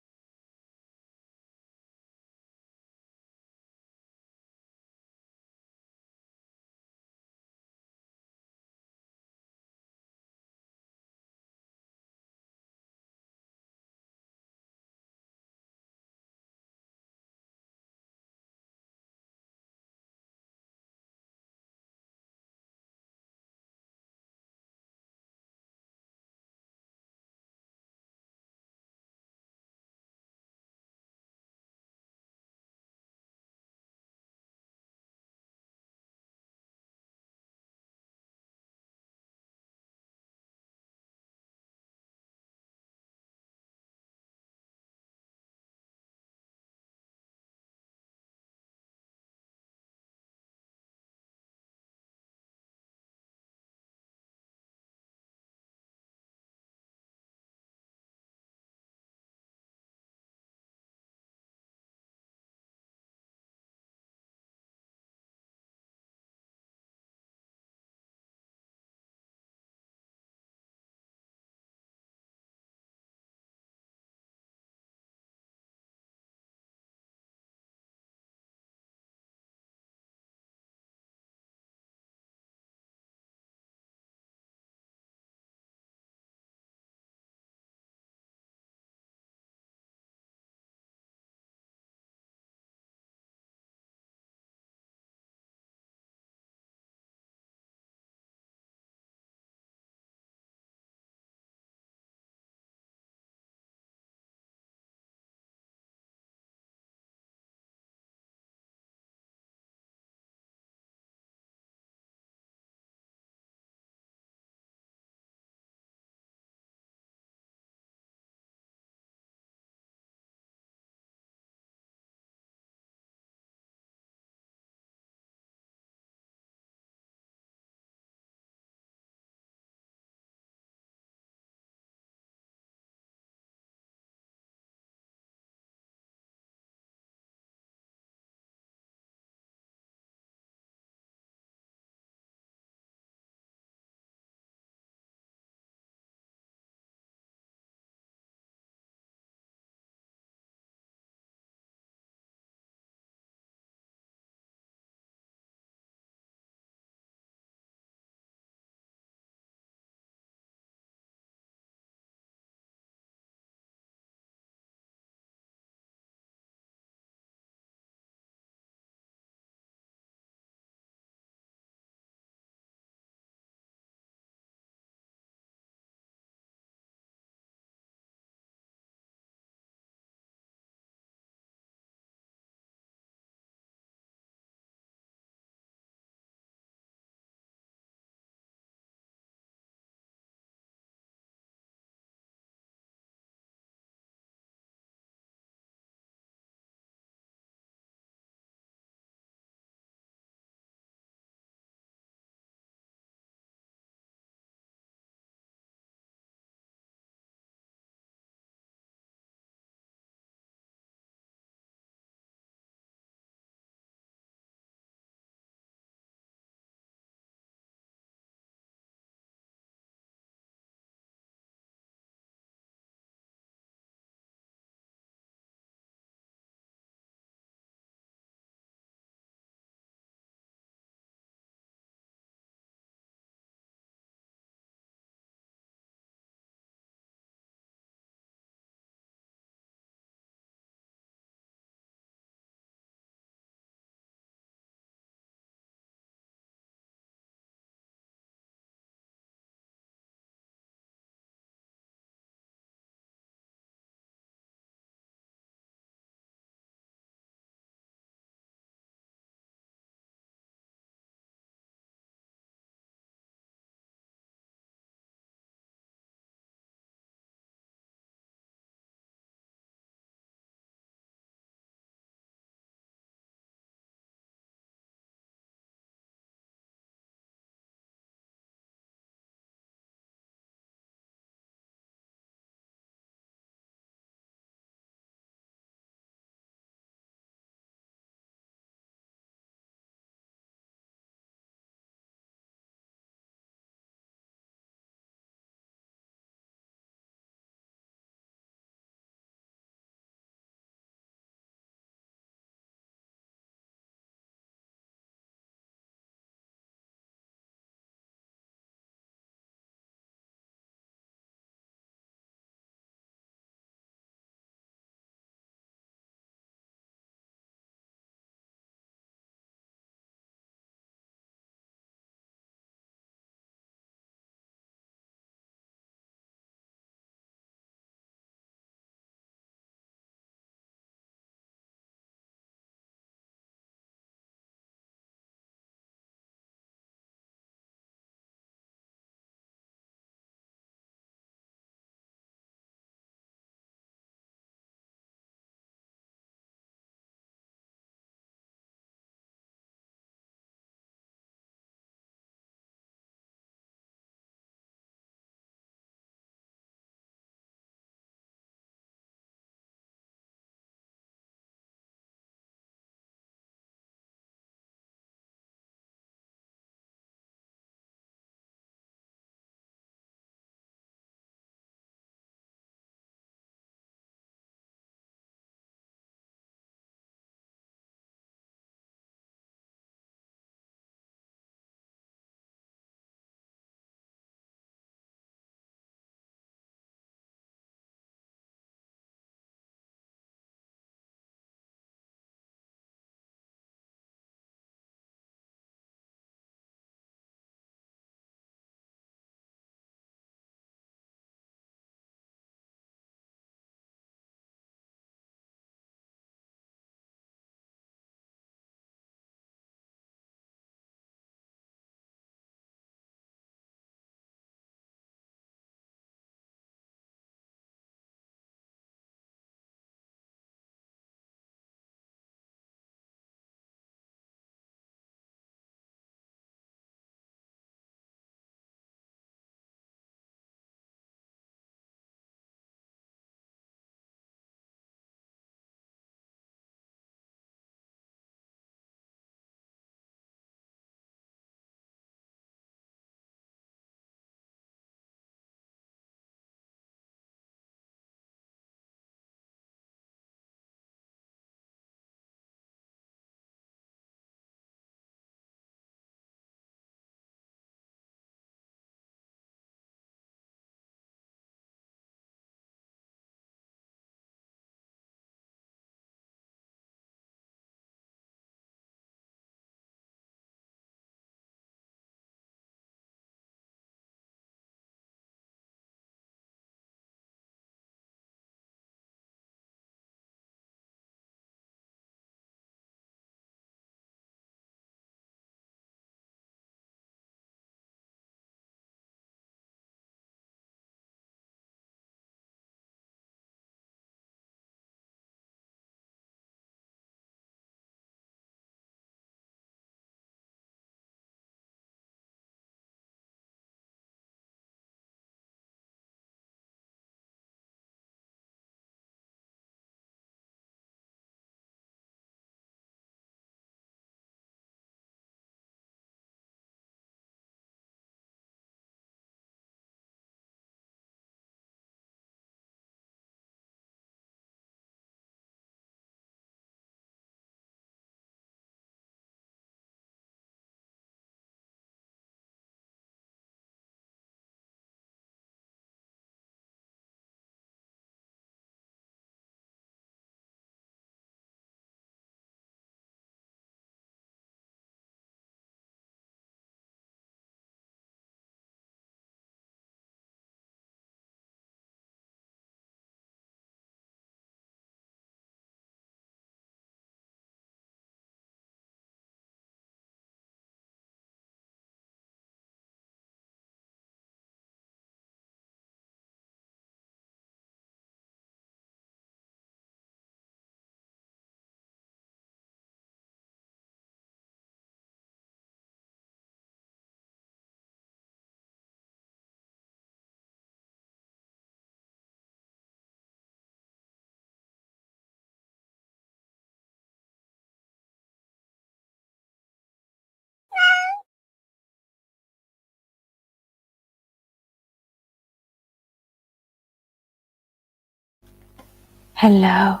Hello.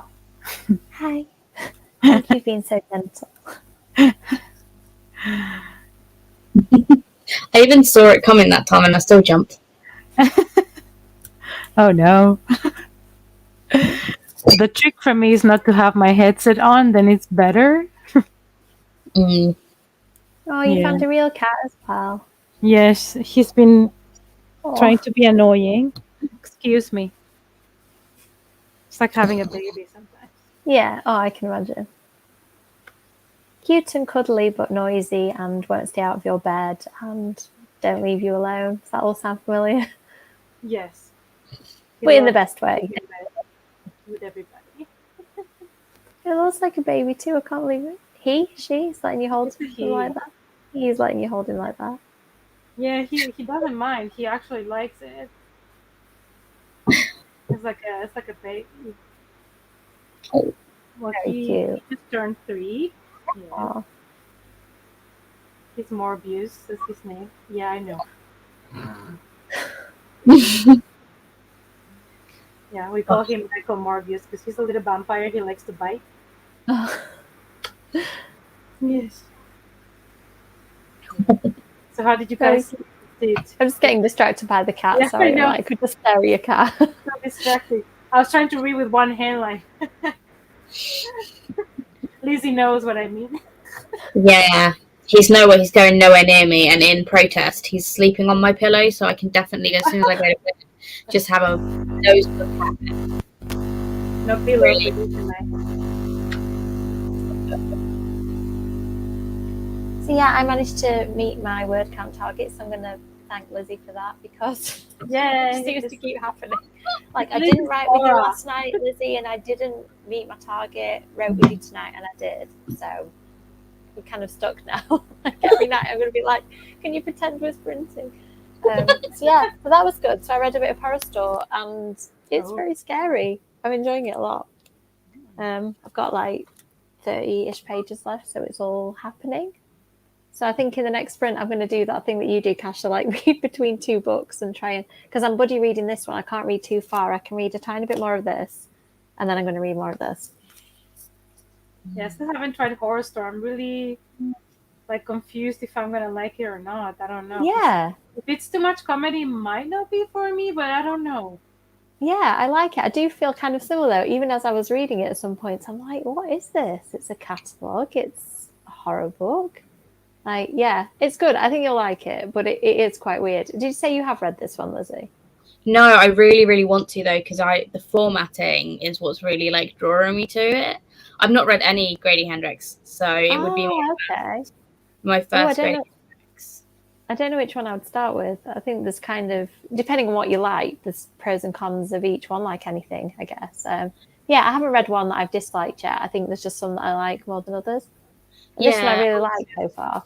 Hi. Thank you for being so gentle. I even saw it coming that time and I still jumped. Oh no. The trick for me is not to have my headset on, then it's better. Mm. Oh, you Yeah. found a real cat as well. Yes, he's been Oh, trying to be annoying. Excuse me. It's like having a baby sometimes. yeah. Oh, I can imagine. Cute and cuddly, but noisy, and won't stay out of your bed, and don't leave you alone. Does that all sound familiar? Yes. He But in the loves best way. being in bed with everybody. It looks like a baby too. I can't believe it. She's letting you hold It's a him like he. that. He's letting you hold him like that. Yeah, he doesn't mind. He actually likes it. It's like a baby. Oh. Well, Very he cute. just turned 3. Yes. Oh, He's Morbius. That's his name. Yeah, I know. Yeah, we call him Michael Morbius because he's a little vampire. He likes to bite. Yes. So how did you very guys cute. did? I'm just getting distracted by the cat. Yeah, I Sorry, know. I could just stare at your cat. So distracted. I was trying to read with one hand, like Lizzie knows what I mean. Yeah. He's going nowhere near me, and in protest, he's sleeping on my pillow, so I can definitely, as soon as I go to bed, just have a nose look at him. No pillow for you tonight. So yeah, I managed to meet my word count target, so I'm gonna thank Lizzie for that because Yeah, it seems to keep happening. Like I Lizzie's didn't write with you aura. last night, Lizzie, and I didn't meet my target. Wrote with you tonight, and I did. So we're kind of stuck now. Like every night, I'm gonna be like, "Can you pretend we're sprinting?" So yeah, so that was good. So I read a bit of Horror Store, and it's very scary. I'm enjoying it a lot. I've got like 30-ish pages left, so it's all happening. So I think in the next sprint, I'm going to do that thing that you do, Kash, to like read between 2 books and try and, because I'm buddy reading this one, I can't read too far. I can read a tiny bit more of this, and then I'm going to read more of this. Yeah, I still haven't tried Horror Store. I'm really like confused if I'm gonna like it or not. I don't know. Yeah, If it's too much comedy, it might not be for me, but I don't know. yeah, I like it. I do feel kind of similar though. Even as I was reading it at some points, I'm like, what is this? It's a catalogue. It's a horror book. Like, yeah, it's good. I think you'll like it, but it is quite weird. Did you say you have read this one, Lizzie? No, I really, really want to though, because the formatting is what's really like drawing me to it. I've not read any Grady Hendrix, so it would be Okay. my Oh, first Grady Hendrix. I don't know which one I would start with. I think there's kind of, depending on what you like, there's pros and cons of each one, like anything, I guess. Yeah, I haven't read one that I've disliked yet. I think there's just some that I like more than others. And this one I really like so far.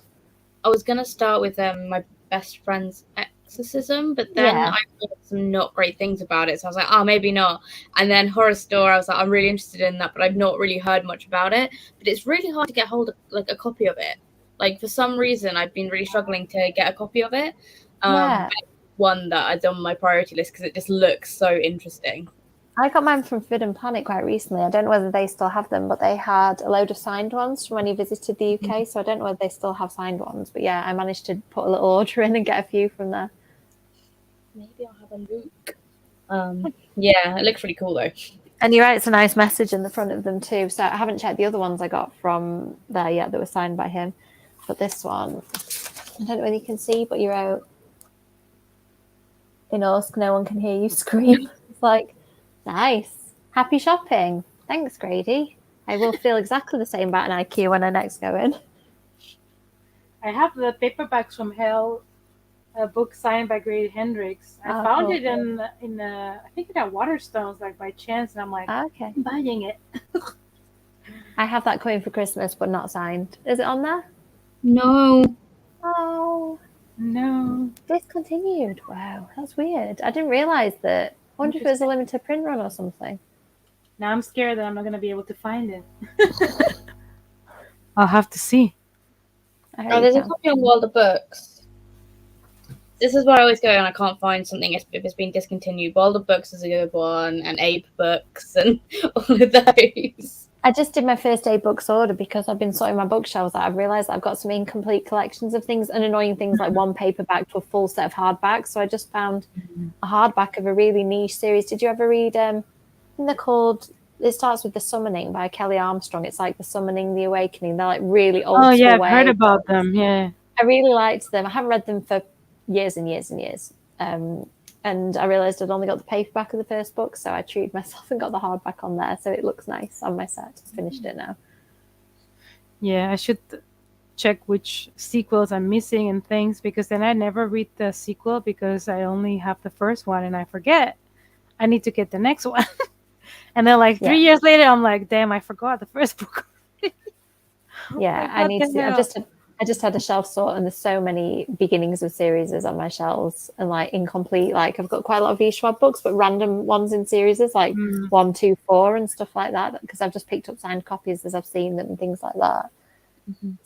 I was gonna start with my best friend's exorcism, but then I heard some not great things about it, so I was like, oh, maybe not. And then Horror Store, I was like, I'm really interested in that, but I've not really heard much about it. But it's really hard to get hold of like a copy of it. Like for some reason, I've been really struggling to get a copy of it. But it's one that I've on my priority list because it just looks so interesting. I got mine from Forbidden Planet quite recently. I don't know whether they still have them, but they had a load of signed ones from when he visited the UK. So I don't know whether they still have signed ones. But yeah, I managed to put a little order in and get a few from there. Maybe I'll have a look. Yeah, it looks really cool though. And he writes a nice message in the front of them too. So I haven't checked the other ones I got from there yet that were signed by him. But this one, I don't know whether you can see, but you wrote, in Usk, no one can hear you scream. It's like, nice. Happy shopping. Thanks, Grady. I will feel exactly the same about an IKEA when I next go in. I have the Paperbacks from Hell, a book signed by Grady Hendrix. I found cool. it in I think in at Waterstones, like by chance, and I'm like, Okay. I'm buying it. I have that coming for Christmas, but not signed. Is it on there? No. Oh. No. Discontinued. Wow, that's weird. I didn't realise that. I wonder if it was a limited print run or something. Now I'm scared that I'm not going to be able to find it. I'll have to see. There's a copy on Wilder Books. this is where I always go, and I can't find something if it's been discontinued. Boulder Books is a good one, and Ape Books, and all of those. I just did my first aid books order because I've been sorting my bookshelves out. I've realised I've got some incomplete collections of things and annoying things like one paperback to a full set of hardbacks. So I just found a hardback of a really niche series. Did you ever read? I think they're called. It starts with The Summoning by Kelly Armstrong. It's like The Summoning, The Awakening. They're like really old. Oh yeah, I've way. heard about them. Yeah, I really liked them. I haven't read them for years and years and years. And I realised I'd only got the paperback of the first book, so I treated myself and got the hardback on there. So it looks nice on my set. Just finished it now. yeah. I should check which sequels I'm missing and things, because then I never read the sequel because I only have the first one and I forget. I need to get the next one. And then like 3 years later, I'm like, damn, I forgot the first book. Yeah, I need to. I just had a shelf sort, and there's so many beginnings of series on my shelves, and like incomplete. Like I've got quite a lot of V Schwab books, but random ones in series, like 1, 2, 4, and stuff like that. Because I've just picked up signed copies as I've seen them and things like that.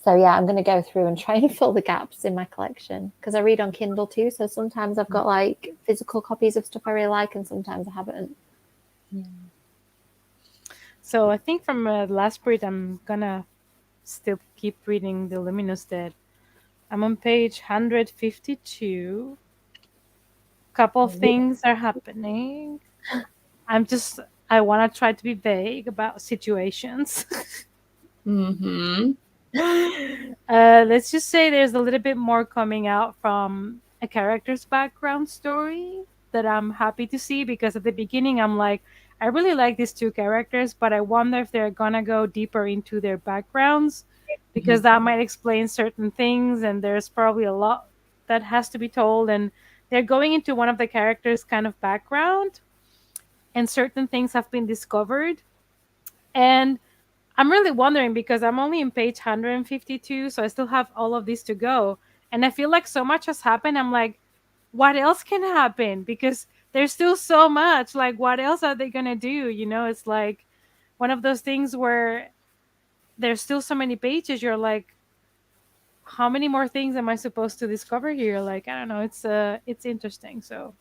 So yeah, I'm going to go through and try and fill the gaps in my collection because I read on Kindle too. So sometimes I've got like physical copies of stuff I really like, and sometimes I haven't. So I think from last read, I'm gonna still keep reading The Luminous Dead. I'm on page 152. Couple of things are happening. I want to try to be vague about situations. Let's just say there's a little bit more coming out from a character's background story that I'm happy to see, because at the beginning I'm like, I really like these two characters, but I wonder if they're gonna go deeper into their backgrounds, because that might explain certain things, and there's probably a lot that has to be told, and they're going into one of the characters' kind of background, and certain things have been discovered. And I'm really wondering, because I'm only in page 152, so I still have all of this to go. And I feel like so much has happened. I'm like, what else can happen? Because there's still so much. Like, what else are they going to do? You know, it's like one of those things where there's still so many pages. You're like, how many more things am I supposed to discover here? Like, I don't know. It's interesting. So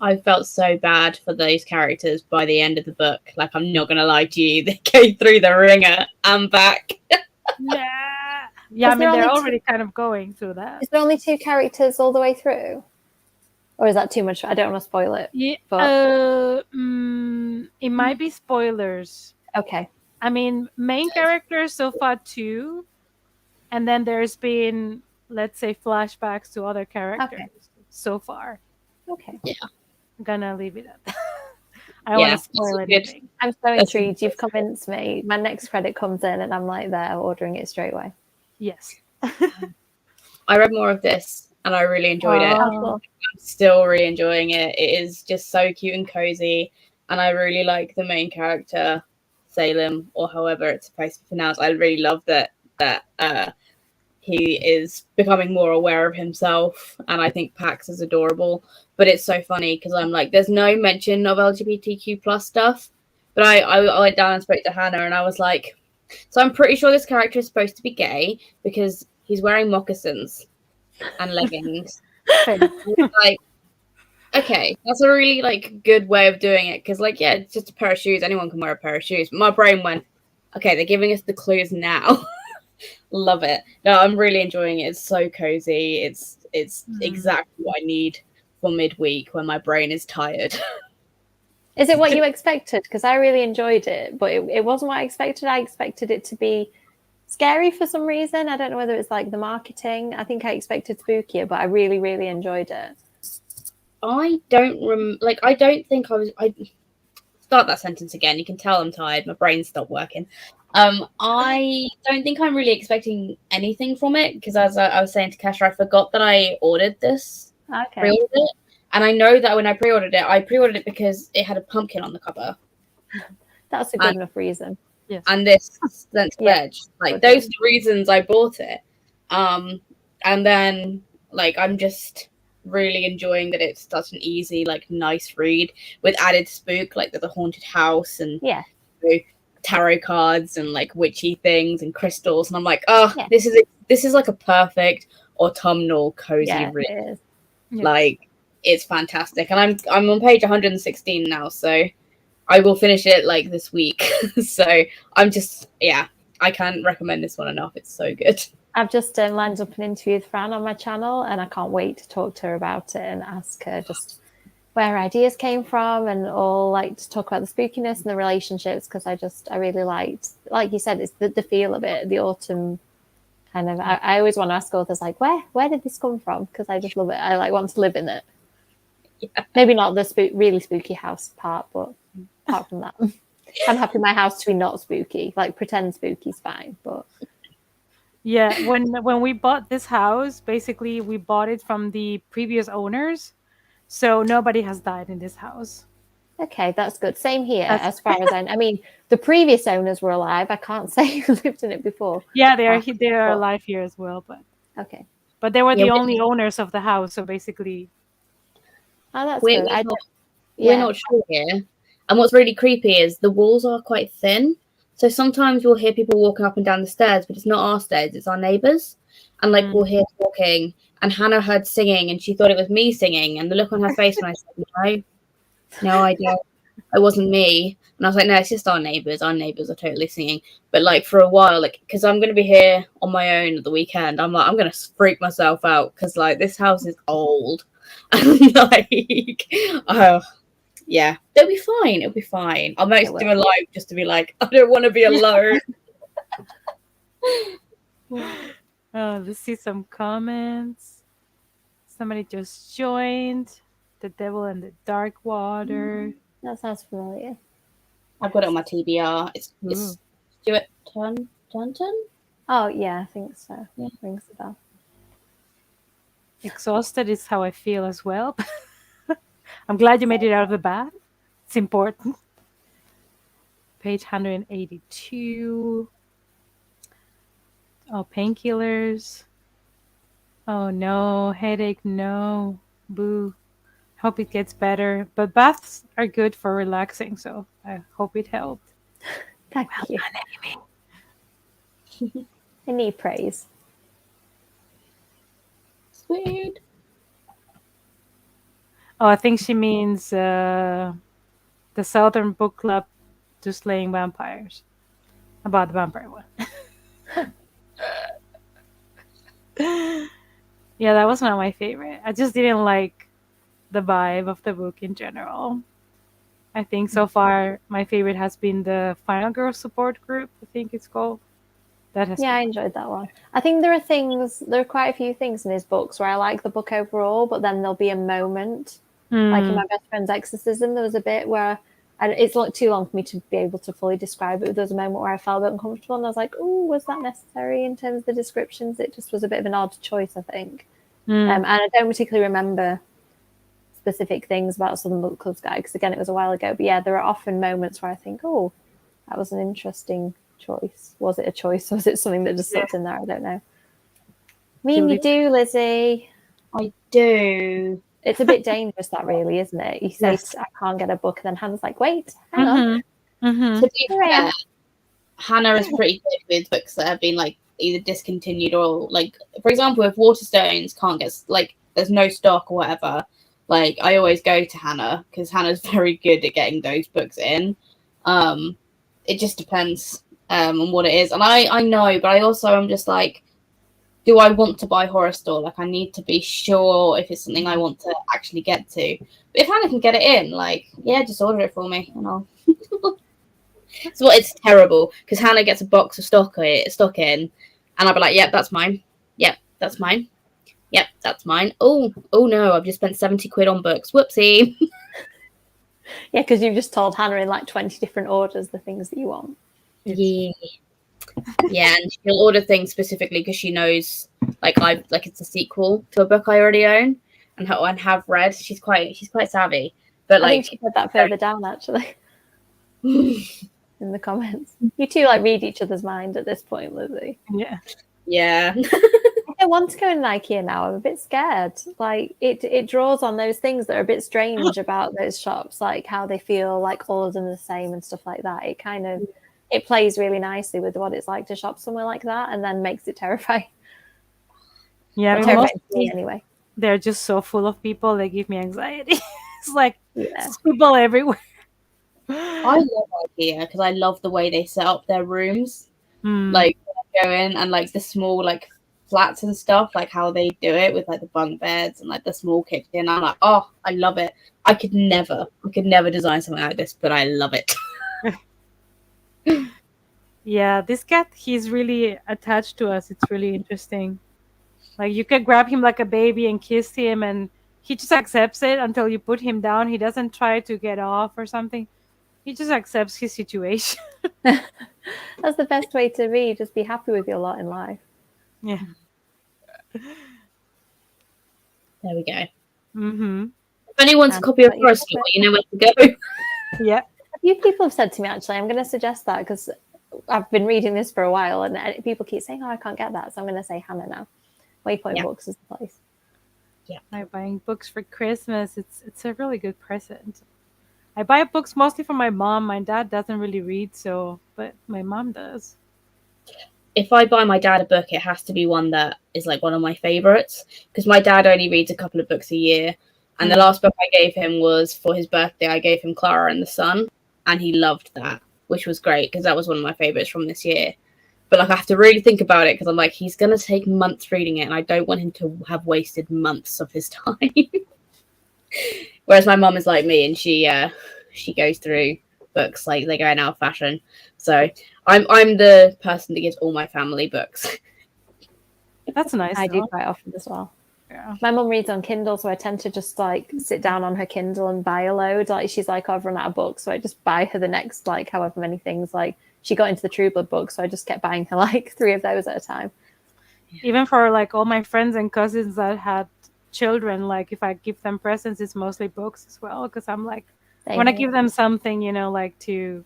I felt so bad for those characters by the end of the book. Like, I'm not going to lie to you. They go through the ringer and back. Yeah, I mean, they're already kind of going through that. Is there only 2 characters all the way through? Or is that too much? I don't want to spoil it. Yeah, but... it might be spoilers. Okay. I mean, main characters so far 2. And then there's been, let's say, flashbacks to other characters so far. Okay. Yeah. I'm gonna leave it at that. I don't want to spoil anything. I'm so intrigued. You've convinced me. My next credit comes in and I'm like there ordering it straight away. Yes. I read more of this and I really enjoyed it. I'm still really enjoying it. It is just so cute and cozy. And I really like the main character, Salem, or however it's supposed to be pronounced. I really love that he is becoming more aware of himself, and I think Pax is adorable. But it's so funny because I'm like, there's no mention of LGBTQ plus stuff. But I went down and spoke to Hannah, and I was like, so I'm pretty sure this character is supposed to be gay because he's wearing moccasins and leggings. Like, okay, that's a really like good way of doing it, because like, yeah, it's just a pair of shoes. Anyone can wear a pair of shoes. But my brain went, okay, they're giving us the clues now. Love it. No, I'm really enjoying it. It's so cozy. It's exactly what I need for midweek when my brain is tired. Is it what you expected? Because I really enjoyed it, but it wasn't what I expected. I expected it to be scary for some reason. I don't know whether it's like the marketing. I think I expected spookier, but I really, really enjoyed it. I don't think I start that sentence again. You can tell I'm tired. My brain stopped working. I don't think I'm really expecting anything from it, because as I was saying to Kasha, I forgot that I ordered this. Okay. Pre-ordered it. And I know that when I pre-ordered it because it had a pumpkin on the cover. That's a good enough reason. Yes. And this Sense Pledge. Like, those are the reasons I bought it. And then, like, I'm just really enjoying that it's such an easy, like, nice read with added spook, like there's a haunted house and tarot cards and like witchy things and crystals, and I'm like, this is like a perfect autumnal cozy read. Yeah. Like, it's fantastic. And I'm on page 116 now, so I will finish it like this week. So I'm just, yeah, I can't recommend this one enough. It's so good. I've just lined up an interview with Fran on my channel, and I can't wait to talk to her about it and ask her just where her ideas came from, and all, like, to talk about the spookiness and the relationships, because I really liked, like you said, it's the feel of it, the autumn kind of. I always want to ask authors, like, where did this come from? Because I just love it. I like want to live in it. Yeah. Maybe not the really spooky house part, but apart from that, I'm happy my house to be not spooky. Like, pretend spooky's fine, but Yeah, when we bought this house, basically we bought it from the previous owners, so nobody has died in this house. okay, that's good. Same here, That's as far as I mean, the previous owners were alive. I can't say who lived in it before. yeah, they After, are but alive here as well, but okay. they were Yeah, the only owners of the house, so basically, Oh, that's we're, good. we're, not, we're Yeah. not sure here. And what's really creepy is the walls are quite thin. So sometimes we'll hear people walking up and down the stairs, but it's not our stairs, it's our neighbours. And like we'll hear talking, and Hannah heard singing, and she thought it was me singing. And the look on her face when I said, no, I don't. It wasn't me. And I was like, no, it's just our neighbours. Our neighbours are totally singing. But like for a while, like, because I'm going to be here on my own at the weekend, I'm like, I'm going to freak myself out because like this house is old. And like, oh, yeah, it'll be fine. It'll be fine. I might do a live just to be like, I don't want to be alone. let's see some comments. Somebody just joined. The Devil and the Dark Water. That sounds familiar. I've got it on my TBR. It's Stuart Taunton. Oh yeah, I think so. Yeah. Rings a bell. Exhausted is how I feel as well. I'm glad you made it out of the bath. It's important. Page 182. Oh, painkillers. Oh no, headache, no. Boo. Hope it gets better. But baths are good for relaxing, so I hope it helped. Thank you. I need praise. Sweet. Oh, I think she means the Southern Book Club to Slaying Vampires. About the vampire one. Yeah, that was not my favorite. I just didn't like the vibe of the book in general. I think so far my favorite has been the Final Girl support group, I think it's called. That has I enjoyed that one. I think there are quite a few things in his books where I like the book overall, but then there'll be a moment, like in My Best Friend's Exorcism, there was a bit where it's not too long for me to be able to fully describe it, but there was a moment where I felt a bit uncomfortable, and I was like, oh, was that necessary in terms of the descriptions? It just was a bit of an odd choice, I think. And I don't particularly remember specific things about Southern Book Club's guide, because again, it was a while ago. But yeah, there are often moments where I think, oh, that was an interesting choice. Was it a choice, or was it something that just slipped in there? I don't know. I mean, you do, Lizzie. I do. It's a bit dangerous, that really, isn't it? You say, I can't get a book, and then Hannah's like, wait, hang on. To be fair, Hannah is pretty good with books that have been like either discontinued or like, for example, if Waterstones can't get like, there's no stock or whatever, like I always go to Hannah because Hannah's very good at getting those books in. It just depends on what it is, and I know, but I also am just like, do I want to buy Horror Store? Like, I need to be sure if it's something I want to actually get to. But if Hannah can get it in, like, yeah, just order it for me, and I'll. So it's terrible because Hannah gets a box of stock in, and I'll be like, "Yep, that's mine. Yep, that's mine. Yep, that's mine. Oh no, I've just spent 70 quid on books. Whoopsie." Yeah, because you've just told Hannah in like 20 different orders the things that you want. Yeah. Yeah, and she'll order things specifically because she knows, like it's a sequel to a book I already own and have read. She's quite savvy, but I think she put that further down actually in the comments. You two like read each other's mind at this point, Lizzie. Yeah. I want to go in IKEA now. I'm a bit scared. Like it draws on those things that are a bit strange about those shops, like how they feel like all of them are the same and stuff like that. It kind of it plays really nicely with what it's like to shop somewhere like that, and then makes it terrifying. Yeah, terrifying to me anyway. they're just so full of people. They give me anxiety. It's like Yeah. people everywhere. I love IKEA because I love the way they set up their rooms. Hmm. Like when I go in and like the small like flats and stuff, like how they do it with like the bunk beds and like the small kitchen. I'm like, oh, I love it. I could never design something like this, but I love it. Yeah, this cat, he's really attached to us. It's really interesting. Like you can grab him like a baby and kiss him, and he just accepts it until you put him down. He doesn't try to get off or something. He just accepts his situation. That's the best way to be. Just be happy with your lot in life. Yeah. There we go. Mm-hmm. If anyone's a And copy of let you Forest have it. you know where to go. Yeah. A few people have said to me, actually, I'm going to suggest that because I've been reading this for a while and people keep saying, oh, I can't get that. So I'm going to say Hannah now. Waypoint Yeah. Books is the place. Yeah. I'm buying books for Christmas. It's a really good present. I buy books mostly for my mom. My dad doesn't really read, so but my mom does. If I buy my dad a book, it has to be one that is like one of my favorites because my dad only reads a couple of books a year. And the last book I gave him was for his birthday. I gave him Clara and the Sun, and he loved that, which was great because that was one of my favorites from this year. But like I have to really think about it because I'm like, he's gonna take months reading it, and I don't want him to have wasted months of his time. Whereas my mum is like me, and she goes through books like they go in out of fashion. So I'm the person that gives all my family books. That's nice. I do though. quite often as well. Yeah. My mum reads on Kindle, so I tend to just like sit down on her Kindle and buy a load. Like she's like, I've run out of books, so I just buy her the next like however many things. Like she got into the True Blood book, so I just kept buying her like 3 of those at a time. Even for like all my friends and cousins that had children, like if I give them presents, it's mostly books as well. Because I'm like, I want to give them something, like to,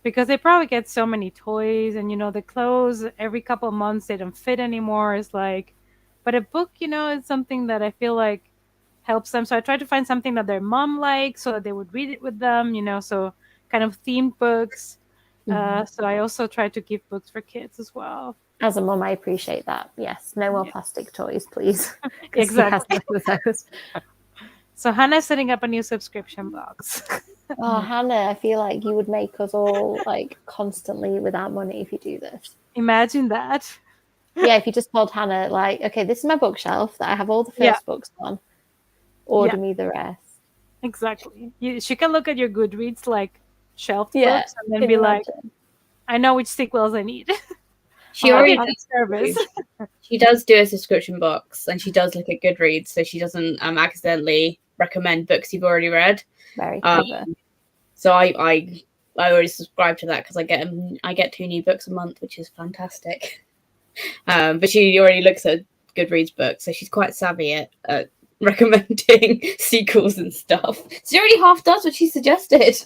because they probably get so many toys, and the clothes every couple of months they don't fit anymore. It's like, but a book, is something that I feel like helps them. So I try to find something that their mom likes, so that they would read it with them. So kind of themed books. So I also try to give books for kids as well. As a mum, I appreciate that. Yes, no more Yeah. plastic toys, please. Exactly. With those. So Hannah's setting up a new subscription box. Oh, Hannah, I feel like you would make us all like constantly without money if you do this. Imagine that. Yeah, if you just told Hannah, like, okay, this is my bookshelf that I have all the first books on. Order me the rest. Exactly. She can look at your Goodreads like shelved Yeah, books and then be like, I know which sequels I need. She already does service. She does do a subscription box, and she does look at Goodreads, so she doesn't accidentally recommend books you've already read. Very clever. So I already subscribe to that because I get 2 new books a month, which is fantastic. But she already looks at Goodreads books, so she's quite savvy at recommending sequels and stuff. She already half does what she suggested.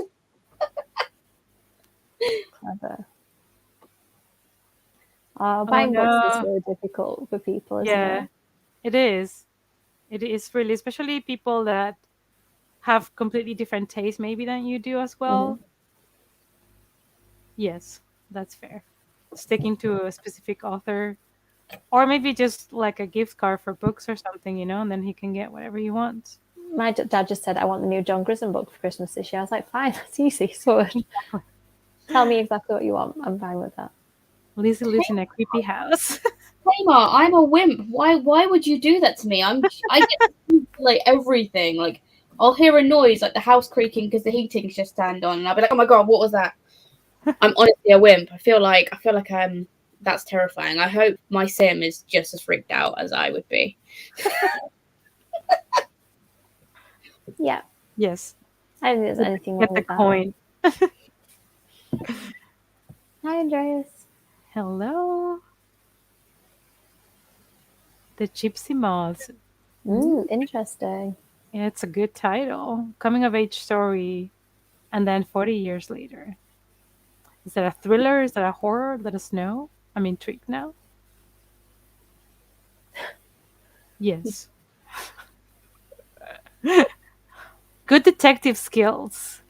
Clever. Buying books is really difficult for people, isn't it? It is. It is really, especially people that have completely different tastes maybe than you do as well. Yes, that's fair. Sticking to a specific author, or maybe just like a gift card for books or something, and then he can get whatever he wants. My dad just said, I want the new John Grisham book for Christmas this year. I was like, fine, that's easy. Sorted. Exactly. Tell me exactly what you want. I'm fine with that. Lizzie lives in a creepy house. Tamar, I'm a wimp. Why would you do that to me? I get to do, like everything. Like I'll hear a noise like the house creaking because the heating's just turned on, and I'll be like, oh my god, what was that? I'm honestly a wimp. I feel like that's terrifying. I hope my sim is just as freaked out as I would be. Yeah. Yes. I don't think there's anything wrong with that. Coin. Hi, Andreas. Hello. The Gypsy Moths. Interesting. Yeah, it's a good title. Coming of age story, and then 40 years later. Is that a thriller? Is that a horror? Let us know. I'm intrigued now. Yes. Good detective skills.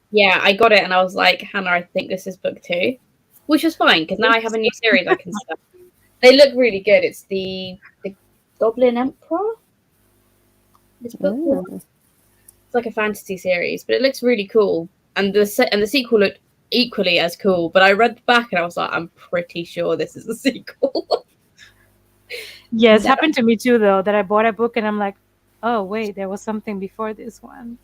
Yeah, I got it, and I was like, Hannah, I think this is book 2, which was fine because now I have a new series I can start. They look really good. It's the Goblin Emperor. This book was. It's like a fantasy series, but it looks really cool. And the sequel looked equally as cool. But I read the back and I was like, I'm pretty sure this is a sequel. Yeah, it's happened to me too, though, that I bought a book and I'm like, oh, wait, there was something before this one.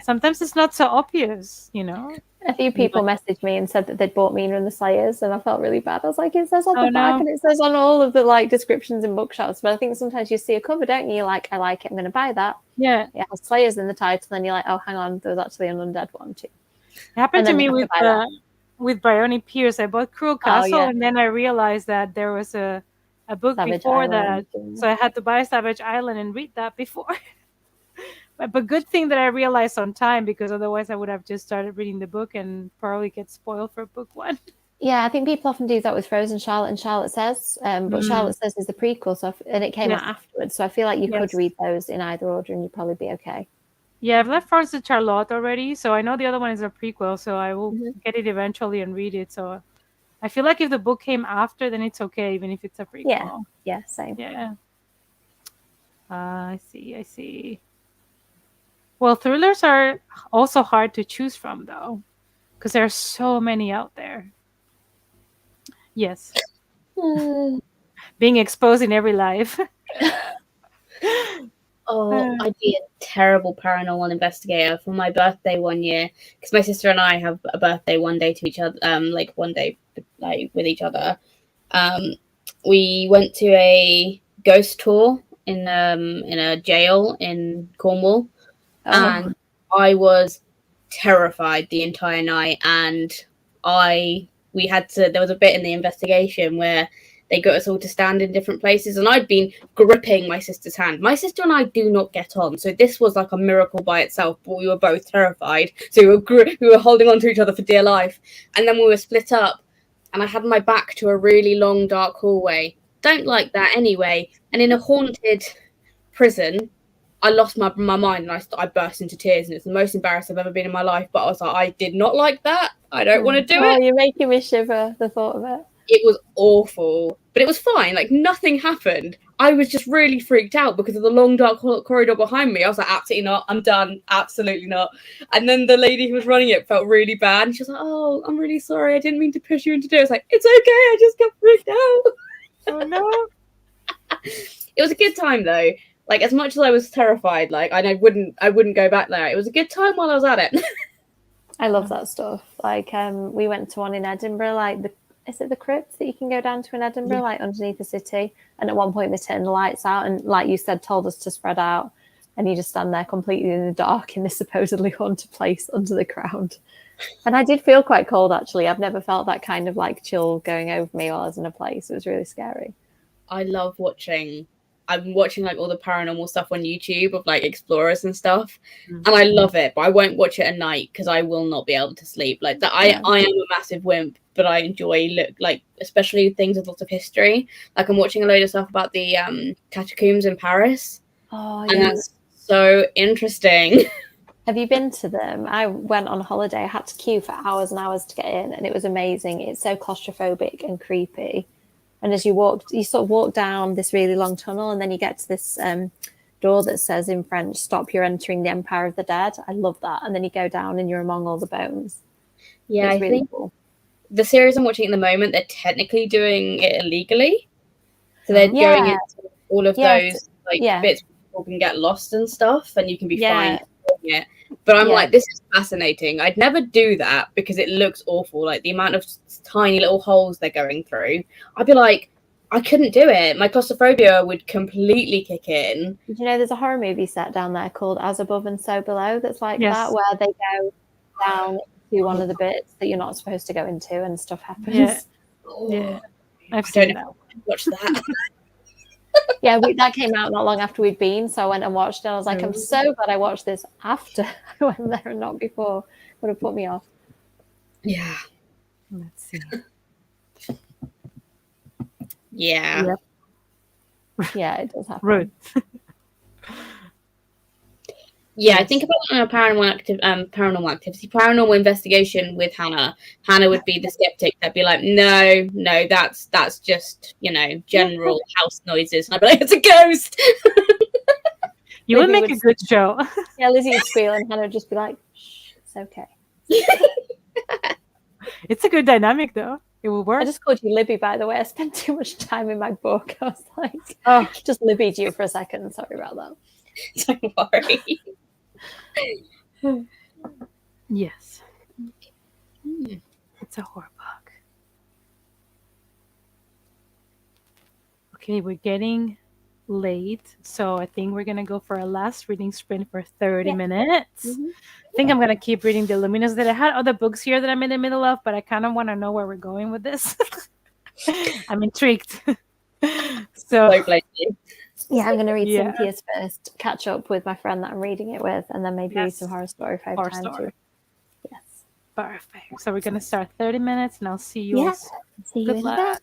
Sometimes it's not so obvious, you know? A few people messaged me and said that they'd bought Mina and the Slayers, and I felt really bad. I was like, it says on the back and it says on all of the like descriptions in bookshops. But I think sometimes you see a cover, don't you? You're like, I like it, I'm going to buy that. Yeah. It has Slayers in the title, and you're like, oh, hang on, there was actually an undead one too. It happened to me with Bryony Pierce. I bought Cruel Castle, and then I realized that there was a book Savage before Island. that. So I had to buy Savage Island and read that before. But good thing that I realized on time, because otherwise I would have just started reading the book and probably get spoiled for book one. Yeah, I think people often do that with Frozen Charlotte and Charlotte Says, but Charlotte Says is the prequel, so and it came out afterwards. So I feel like you could read those in either order and you'd probably be okay. Yeah, I've left Frozen Charlotte already, so I know the other one is a prequel, so I will get it eventually and read it. So I feel like if the book came after, then it's okay, even if it's a prequel. Yeah, same. Yeah. I see. Well, thrillers are also hard to choose from, though, because there are so many out there. Yes. Being exposed in every life. I'd be a terrible paranormal investigator for my birthday one year, because my sister and I have a birthday one day to each other, like one day like with each other. We went to a ghost tour in a jail in Cornwall, and I was terrified the entire night. And there was a bit in the investigation where they got us all to stand in different places, and I'd been gripping my sister's hand. My sister and I do not get on, so this was like a miracle by itself, but we were both terrified, so we were holding on to each other for dear life. And then we were split up, and I had my back to a really long dark hallway. Don't like that anyway. And in a haunted prison, I lost my mind, and I burst into tears, and it's the most embarrassed I've ever been in my life. But I was like, I did not like that. I don't want to do it. You're making me shiver, the thought of it. It was awful, but it was fine. Like, nothing happened. I was just really freaked out because of the long dark corridor behind me. I was like, absolutely not. I'm done. Absolutely not. And then the lady who was running it felt really bad, and she was like, oh, I'm really sorry. I didn't mean to push you into it. I was like, it's okay. I just got freaked out. Oh no. It was a good time though. Like, as much as I was terrified, like, I wouldn't go back there. It was a good time while I was at it. I love that stuff. Like, we went to one in Edinburgh, like is it the crypt that you can go down to in Edinburgh, like underneath the city? And at one point they turned the lights out and, like you said, told us to spread out, and you just stand there completely in the dark in this supposedly haunted place under the ground. And I did feel quite cold, actually. I've never felt that kind of like chill going over me while I was in a place. It was really scary. I love watching. I'm watching like all the paranormal stuff on YouTube of like explorers and stuff, and I love it. But I won't watch it at night because I will not be able to sleep. Like that, I am a massive wimp, but I enjoy like especially things with lots of history. Like I'm watching a load of stuff about the catacombs in Paris. And that's so interesting. Have you been to them? I went on holiday. I had to queue for hours and hours to get in, and it was amazing. It's so claustrophobic and creepy. And as you sort of walk down this really long tunnel, and then you get to this door that says in French, "Stop, you're entering the Empire of the Dead." I love that. And then you go down and you're among all the bones. Yeah, I think cool. The series I'm watching at the moment, they're technically doing it illegally. So they're going into all of those bits where people can get lost and stuff, and you can be fined for doing it. But I'm like, this is fascinating. I'd never do that because it looks awful. Like the amount of tiny little holes they're going through. I'd be like, I couldn't do it. My claustrophobia would completely kick in. Did you know there's a horror movie set down there called As Above and So Below that's like that, where they go down to one of the bits that you're not supposed to go into and stuff happens. Yeah. I've seen that. Watch that. Yeah, that came out not long after we'd been, so I went and watched it. I was like, I'm so glad I watched this after I went there and not before. Would have put me off. Yeah. Let's see. Yeah. Yep. Yeah, it does happen. Rude. Yeah, I Yes. think about it on a paranormal activity, paranormal investigation with Hannah. Hannah would be the skeptic. That'd be like, no, that's just general house noises. And I'd be like, it's a ghost. You would Lizzie make a good show. Yeah, Lizzie would squeal and Hannah would just be like, shh, it's okay. It's a good dynamic, though. It will work. I just called you Libby, by the way. I spent too much time in my book. I was like, Oh, just Libby'd you for a second. Sorry about that. Don't worry. yes. It's a horror book. Okay, we're getting late, so I think we're gonna go for a last reading sprint for 30 minutes. I think I'm gonna keep reading the Luminous. That I had other books here that I'm in the middle of, but I kind of want to know where we're going with this. I'm intrigued. So Don't blame you. Yeah, I'm going to read yeah, Cynthia's first, catch up with my friend that I'm reading it with, and then maybe read yes, some horror story if I have horror time story. to. Yes. Perfect. So we're gonna start 30 minutes, and I'll see you all. Yeah. See you Good in a luck. bit.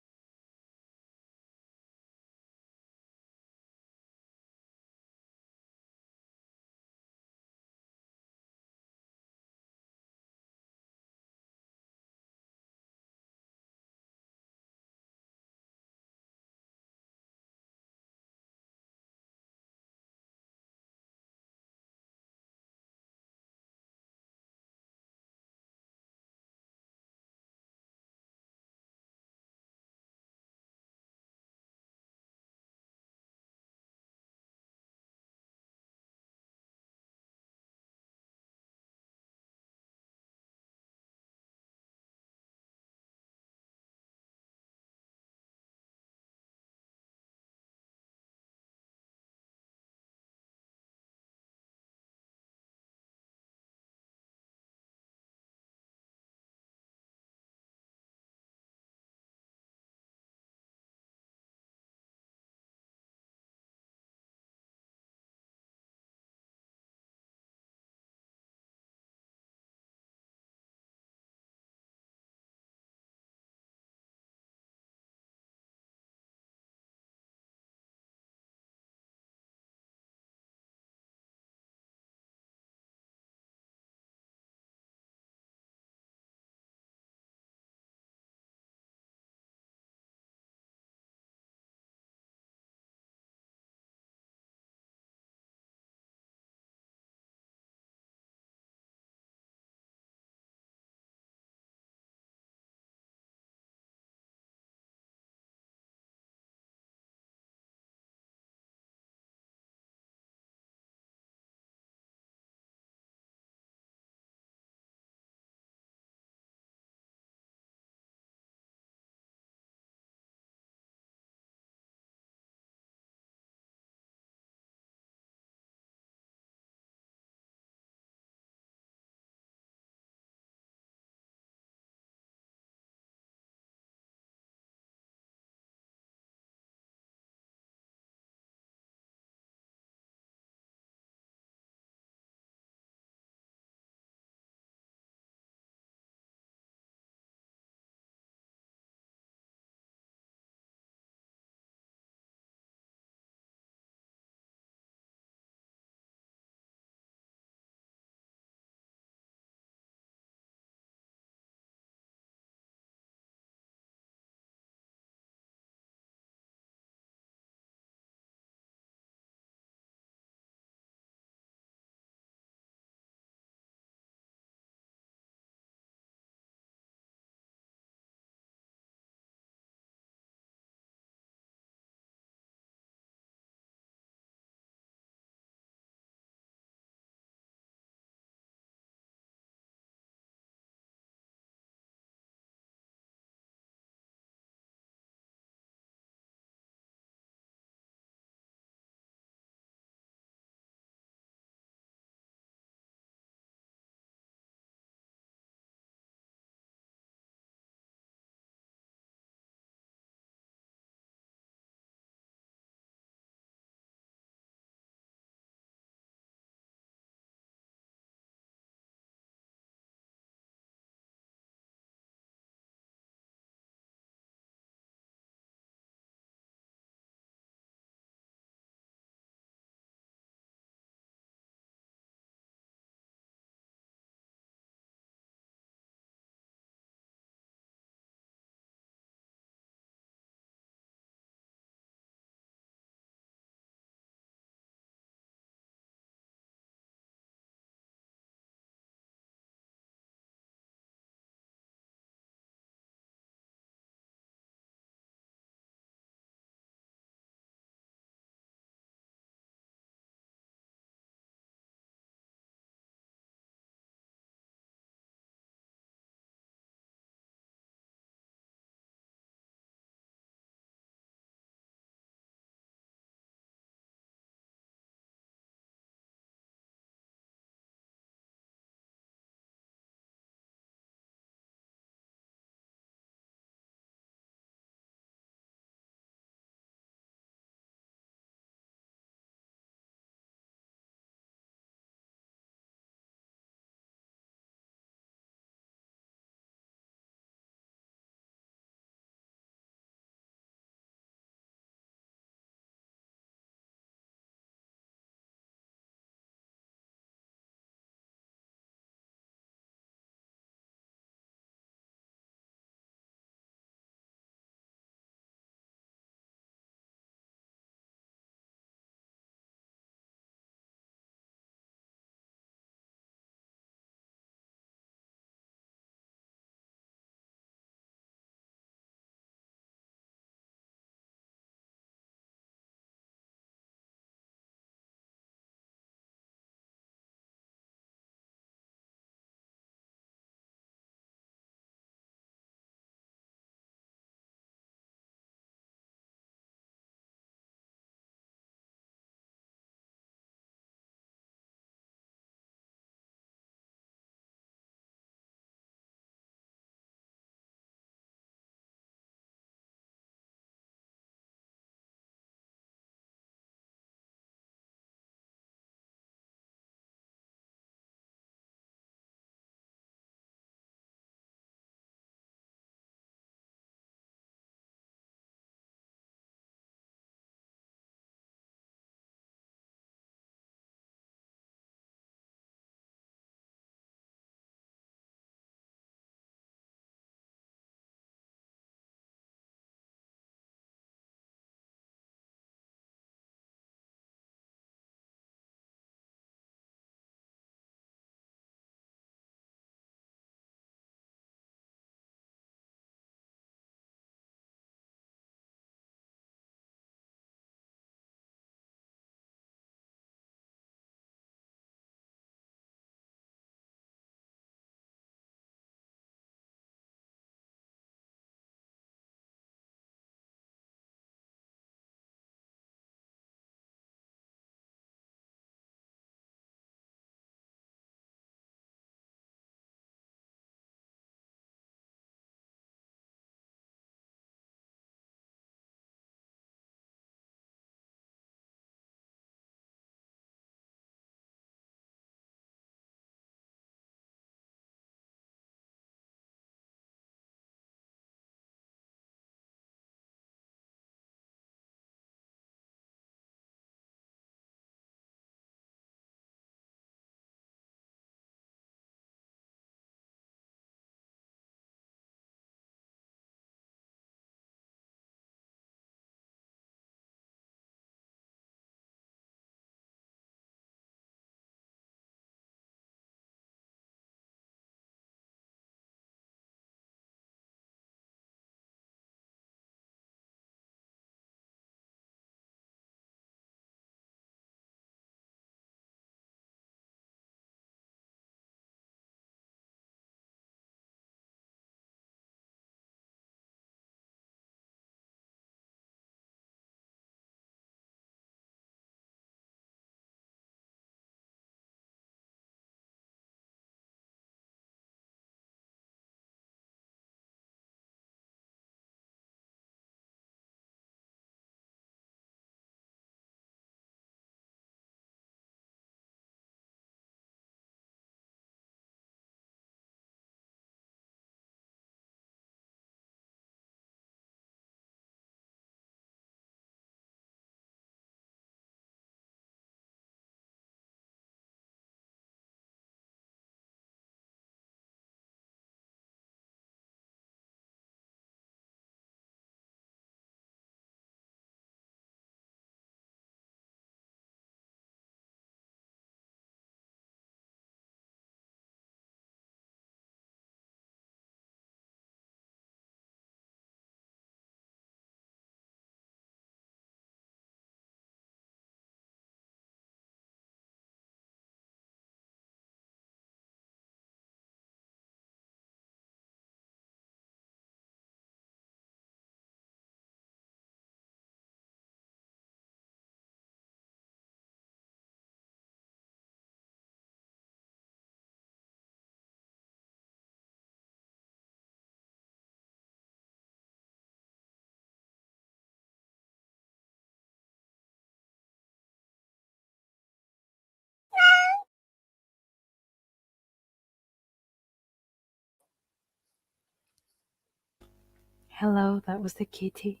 Hello, that was the kitty.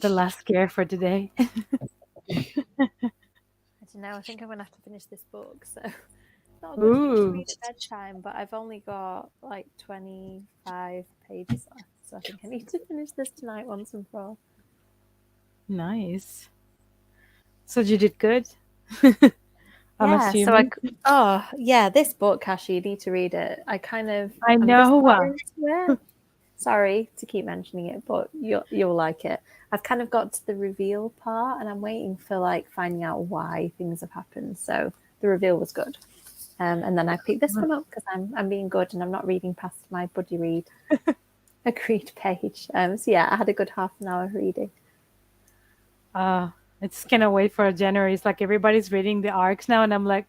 The last scare for today. I don't know. I think I'm gonna have to finish this book. So not a good thing to Ooh, read at bedtime, but I've only got like 25 pages left, so I think I need to finish this tonight once and for all. nice. So you did good. I'm Yeah. So assuming. oh yeah, this book, Kashi, you need to read it. I I'm just know. not into it. Sorry to keep mentioning it, but you'll like it. I've kind of got to the reveal part, and I'm waiting for like finding out why things have happened. So the reveal was good, and then I picked this one up because I'm being good and I'm not reading past my buddy read agreed page. So yeah, I had a good half an hour reading. Uh, it's gonna wait for January. It's like everybody's reading the arcs now, and I'm like,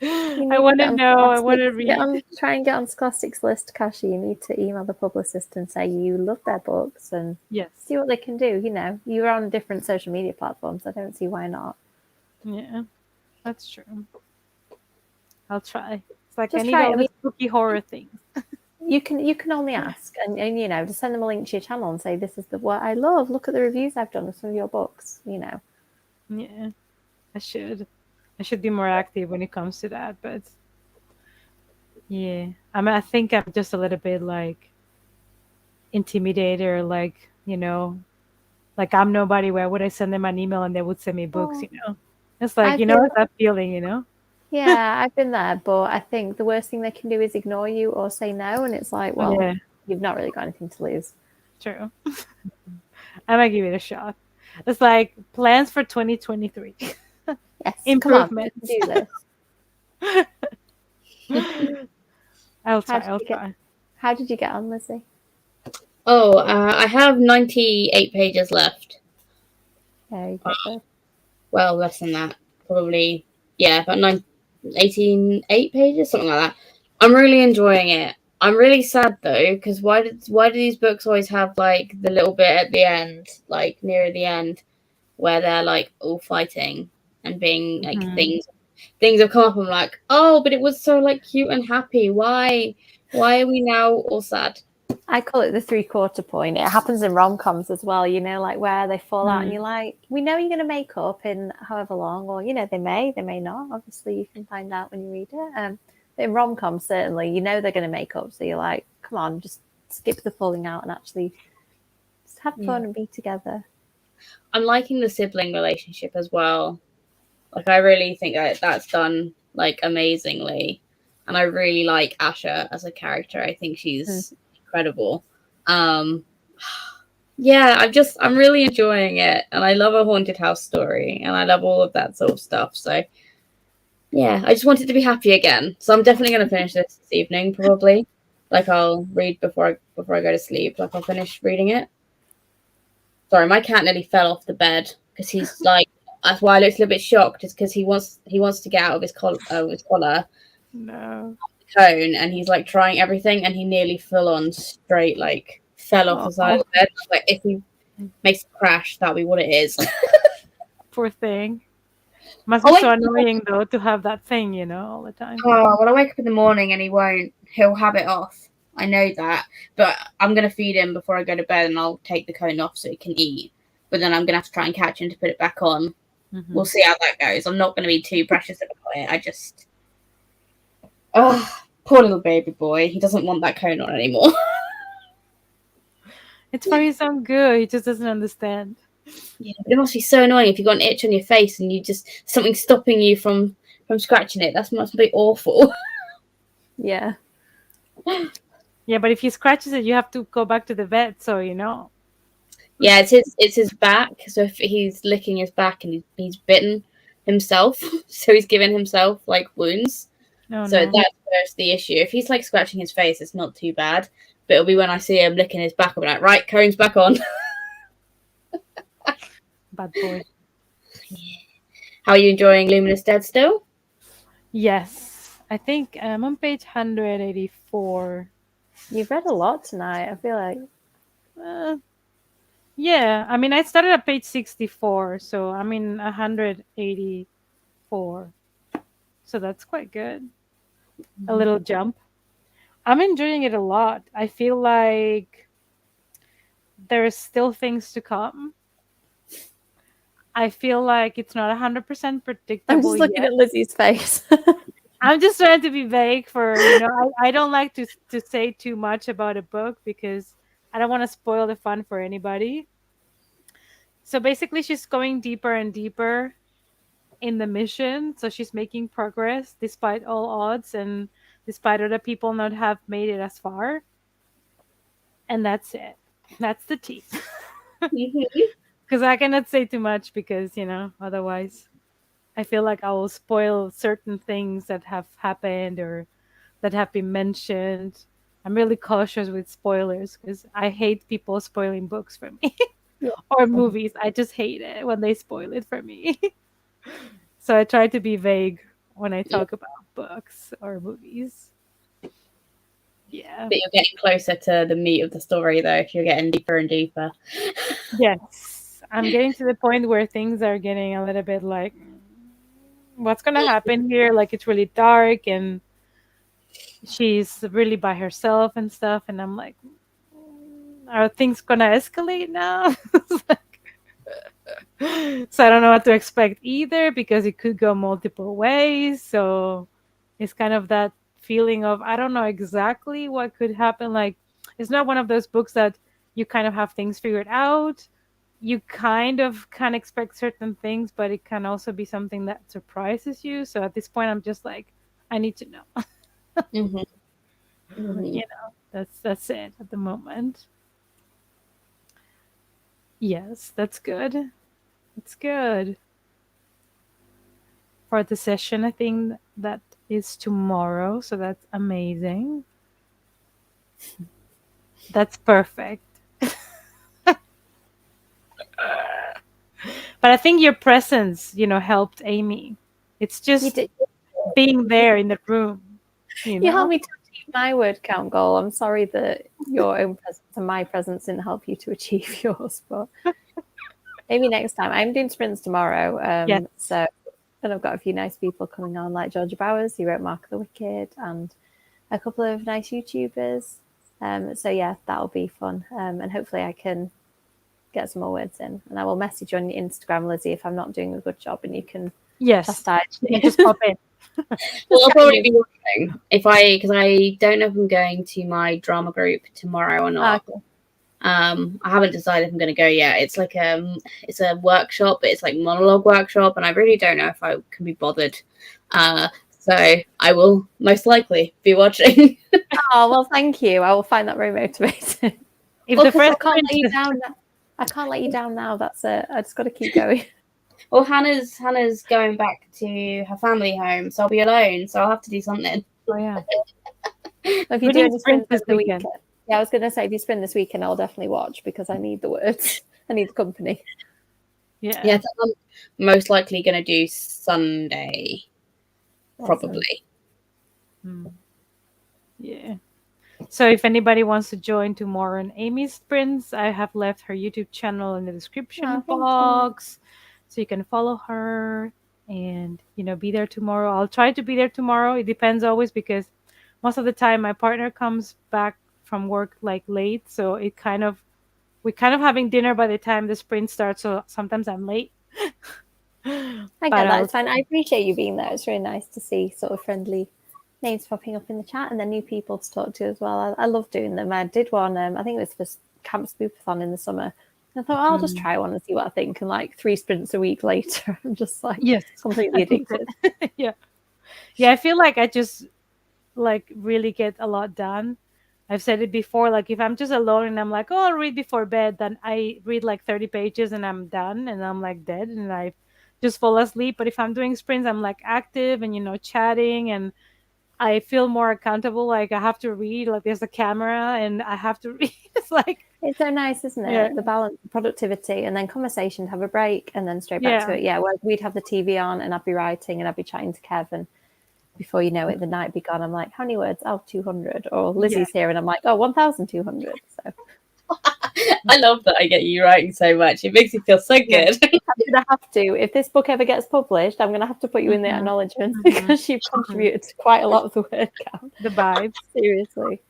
You I need to want get to on know. I want to Scholastic, read. try and get on Scholastic's list, Kashi. You need to email the publicist and say you love their books and Yes. see what they can do. You know, you're on different social media platforms. I don't see why not. Yeah, that's true. I'll try. It's like I Just need try. all I the mean, spooky horror things. you can only ask, and you know, just send them a link to your channel and say this is what I love. Look at the reviews I've done of some of your books. You know. Yeah, I should. I should be more active when it comes to that. But yeah, I think I'm just a little bit like intimidated, or like like I'm nobody. Why would I send them an email and they would send me books? Oh, It's like I've been that feeling. yeah, I've been there, but I think the worst thing they can do is ignore you or say no, and it's like, well, Yeah, you've not really got anything to lose. true. I might give it a shot. It's like plans for 2023. Yes, come on, you can Improvements. do this. I'll How try. did I'll you get? try. How did you get on, Lizzie? Oh, I have 98 pages left. Very Uh, good. well, less than that. Probably, yeah, about 8 pages, something like that. I'm really enjoying it. I'm really sad though, because why do these books always have like the little bit at the end, like near the end, where they're like all fighting and being like Mhm. things have come up. I'm like, oh, but it was so like cute and happy. Why are we now all sad? I call it the 3/4 point. It happens in rom-coms as well, you know, like where they fall out and Mm. you're like, we know you're going to make up in however long, or, you know, they may not. Obviously, you can find out when you read it. But in rom-coms, certainly, you know they're going to make up. So you're like, come on, just skip the falling out and actually just have fun and be together. I'm liking the sibling relationship as well. Like I really think that that's done like amazingly, and I really like Asha as a character. I think she's incredible. Um, yeah, I'm really enjoying it, and I love a haunted house story, and I love all of that sort of stuff. So yeah, I just wanted to be happy again. So I'm definitely going to finish this evening, probably. Like I'll read before I go to sleep. Like I'll finish reading it. Sorry, my cat nearly fell off the bed because he's like. That's why I looked a little bit shocked. Is because he wants to get out of his collar No. cone, and he's like trying everything, and he nearly full on straight like fell off the side of Oh, the bed. Like if he makes a crash, that'll be what it is. poor thing. Must be I'll so wake annoying though to have that thing, all the time. when I wake up in the morning and he won't, he'll have it off. I know that, but I'm gonna feed him before I go to bed, and I'll take the cone off so he can eat. But then I'm gonna have to try and catch him to put it back on. Hmm. We'll see how that goes. I'm not gonna be too precious about it. I just, oh, poor little baby boy. He doesn't want that cone on anymore. It's for his own good. He just doesn't understand. Yeah, but it must be so annoying if you've got an itch on your face and you just something stopping you from scratching it. That must be awful. Yeah. Yeah, but if he scratches it, you have to go back to the vet. So Yeah, it's his back. So if he's licking his back and he's bitten himself, so he's given himself like wounds. Oh So no. that's the issue. If he's like scratching his face, it's not too bad. But it'll be when I see him licking his back, I'll be like, right, cone's back on. Bad boy. How are you enjoying Luminous Dead still? Yes, I think I'm on page 184. You've read a lot tonight. I feel like Uh, yeah, I mean, I started at page 64, so I'm in 184. So that's quite good. A little jump. I'm enjoying it a lot. I feel like there's still things to come. I feel like it's not 100% I'm predictable just looking yet. at Lizzie's face. I'm just trying to be vague for, I don't like to say too much about a book because I don't want to spoil the fun for anybody. So basically she's going deeper and deeper in the mission. So she's making progress despite all odds and despite other people not have made it as far. And that's it. That's the tease. Mhm. Because I cannot say too much because, otherwise I feel like I will spoil certain things that have happened or that have been mentioned. I'm really cautious with spoilers because I hate people spoiling books for me Yeah. or movies. I just hate it when they spoil it for me. So I try to be vague when I Yeah, talk about books or movies. Yeah. but you're getting closer to the meat of the story, though. If you're getting deeper and deeper. Yes. I'm getting to the point where things are getting a little bit like, what's going to happen here? Like, it's really dark and she's really by herself and stuff. And I'm like, are things going to escalate now? So I don't know what to expect either because it could go multiple ways. So it's kind of that feeling of I don't know exactly what could happen. Like it's not one of those books that you kind of have things figured out. You kind of can expect certain things, but it can also be something that surprises you. So at this point, I'm just like, I need to know. Mhm. Mhm. That's it at the moment. Yes, that's good. That's good. For the session. I think that is tomorrow, so that's amazing. That's perfect. But I think your presence, helped Amy. It's You just did. being there in the room, you You helped know? me to achieve my word count goal. I'm sorry that your own presence and my presence didn't help you to achieve yours, but maybe next time. I'm doing sprints tomorrow, Yes. so and I've got a few nice people coming on, like Georgia Bowers, who wrote Mark of the Wicked, and a couple of nice YouTubers. So yeah, that'll be fun, and hopefully I can get some more words in. And I will message you on your Instagram, Lizzie, if I'm not doing a good job, and you can Yes. chastise You me. can just pop in. Well, I'll Just probably kindness. be watching because I don't know if I'm going to my drama group tomorrow or not. Okay. I haven't decided if I'm going to go yet. It's like it's a workshop, but it's like monologue workshop, and I really don't know if I can be bothered. So I will most likely be watching. Oh well, thank you. I will find that very motivating. If Well, the because I first can't sprint, let you down. I can't let you down now. That's it. I just got to keep going. Well, Hannah's going back to her family home, so I'll be alone. So I'll have to do something. oh yeah, If you we're do doing any sprints sprints this over the weekend. weekend, yeah, I was going to say if you sprint this weekend, I'll definitely watch because I need the words. I need the company. Yeah. Yeah, so I'm most likely going to do Sunday, Awesome. probably. Yeah. So if anybody wants to join tomorrow on Amy's sprints, I have left her YouTube channel in the description Oh, thank you. box. So you can follow her and be there tomorrow. I'll try to be there tomorrow. It depends always because most of the time my partner comes back from work like late, so we're kind of having dinner by the time the sprint starts, so sometimes I'm late. I But get that. I'll It's fine. I appreciate you being there. It's really nice to see sort of friendly names popping up in the chat and then new people to talk to as well. I love doing them. I did one, I think it was for Camp Spoopathon in the summer. I thought, I'll just try one and see what I think. And like 3 sprints a week later, I'm just like yes, completely addicted. addicted. Yeah. Yeah, I feel like I just like really get a lot done. I've said it before, like if I'm just alone and I'm like, oh, I'll read before bed, then I read like 30 pages and I'm done and I'm like dead and I just fall asleep. But if I'm doing sprints, I'm like active and chatting and I feel more accountable. Like I have to read, like there's a camera and I have to read. It's like It's so nice, isn't it? yeah, The balance, productivity, and then conversation, have a break, and then straight back to yeah, it. Yeah, where we'd have the TV on, and I'd be writing, and I'd be chatting to Kevin. Before you know it, the night be gone. I'm like, how many words? Oh, 200. Or yeah. Lizzie's here, and I'm like, oh, 1,200. So I love that I get you writing so much. It makes me feel so Yeah. good. I'm gonna have to. If this book ever gets published, I'm gonna have to put you in the Mhm. acknowledgements Mhm. because you've contributed to quite a lot of the word count. The vibes. Seriously.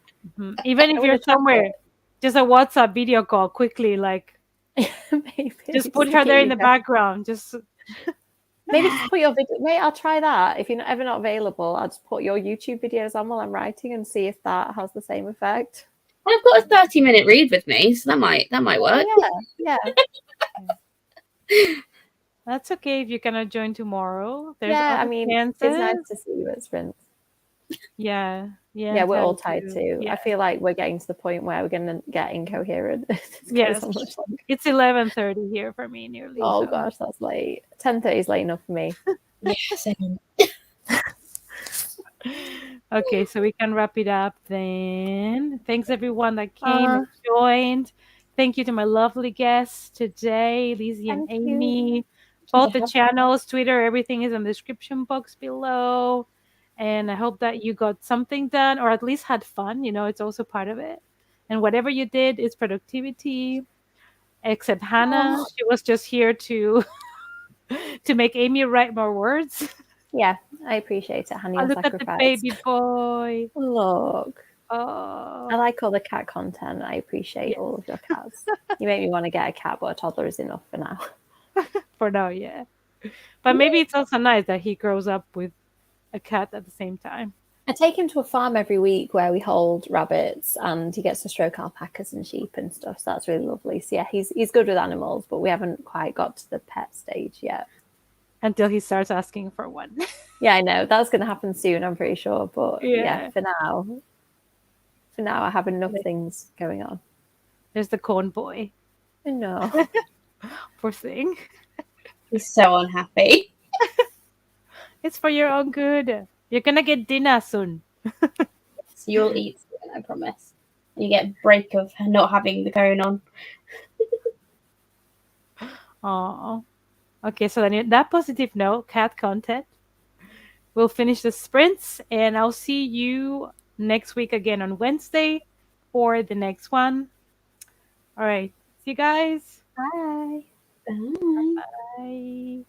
Even if I'm you're gonna check somewhere, just a WhatsApp video call quickly, like it. Maybe just put to her keep there in you the going. background. Just Maybe just put your video. Wait, I'll try that. If you're ever not available, I'll just put your YouTube videos on while I'm writing and see if that has the same effect. I've got a 30-minute read with me, so that might work. Yeah. that's okay if you cannot join tomorrow. There's Yeah, I other mean, it's nice chances. to see you at sprints. Yeah, yeah, Yeah, and we're all tired tired too. Yeah. I feel like we're getting to the point where we're going to get incoherent. This Yes, goes on much longer. it's 11:30 here for me nearly. Oh so. gosh, that's late. 10:30 is late enough for me. Yeah, same. Okay, so we can wrap it up then. Thanks everyone that came and Uh, joined. Thank you to my lovely guests today, Lizzie and Thank you. Amy. Thank Both the you. channels, Twitter, everything is in the description box below. And I hope that you got something done or at least had fun. It's also part of it. And whatever you did is productivity. Except Hannah, Oh, she was just here to to make Amy write more words. yeah, I appreciate it, honey. Oh, Your look at the sacrifice. baby boy. Look, I Oh, like all the cat content. I appreciate yes. all of your cats. You make me want to get a cat, but a toddler is enough for now. For now, yeah. But maybe it's also nice that he grows up with a cat at the same time. I take him to a farm every week where we hold rabbits, and he gets to stroke alpacas and sheep and stuff. So that's really lovely. So yeah, he's good with animals, but we haven't quite got to the pet stage yet. Until he starts asking for one. Yeah, I know that's going to happen soon. I'm pretty sure. But yeah, Yeah. for now, I have enough things going on. There's the corn boy. No, Poor thing. He's so unhappy. It's for your own good. You're gonna get dinner soon. So you'll eat soon, I promise. You get a break of not having the going on. Oh. Okay, so then that positive note, cat content. We'll finish the sprints and I'll see you next week again on Wednesday for the next one. All right. See you guys. bye. Bye. Bye.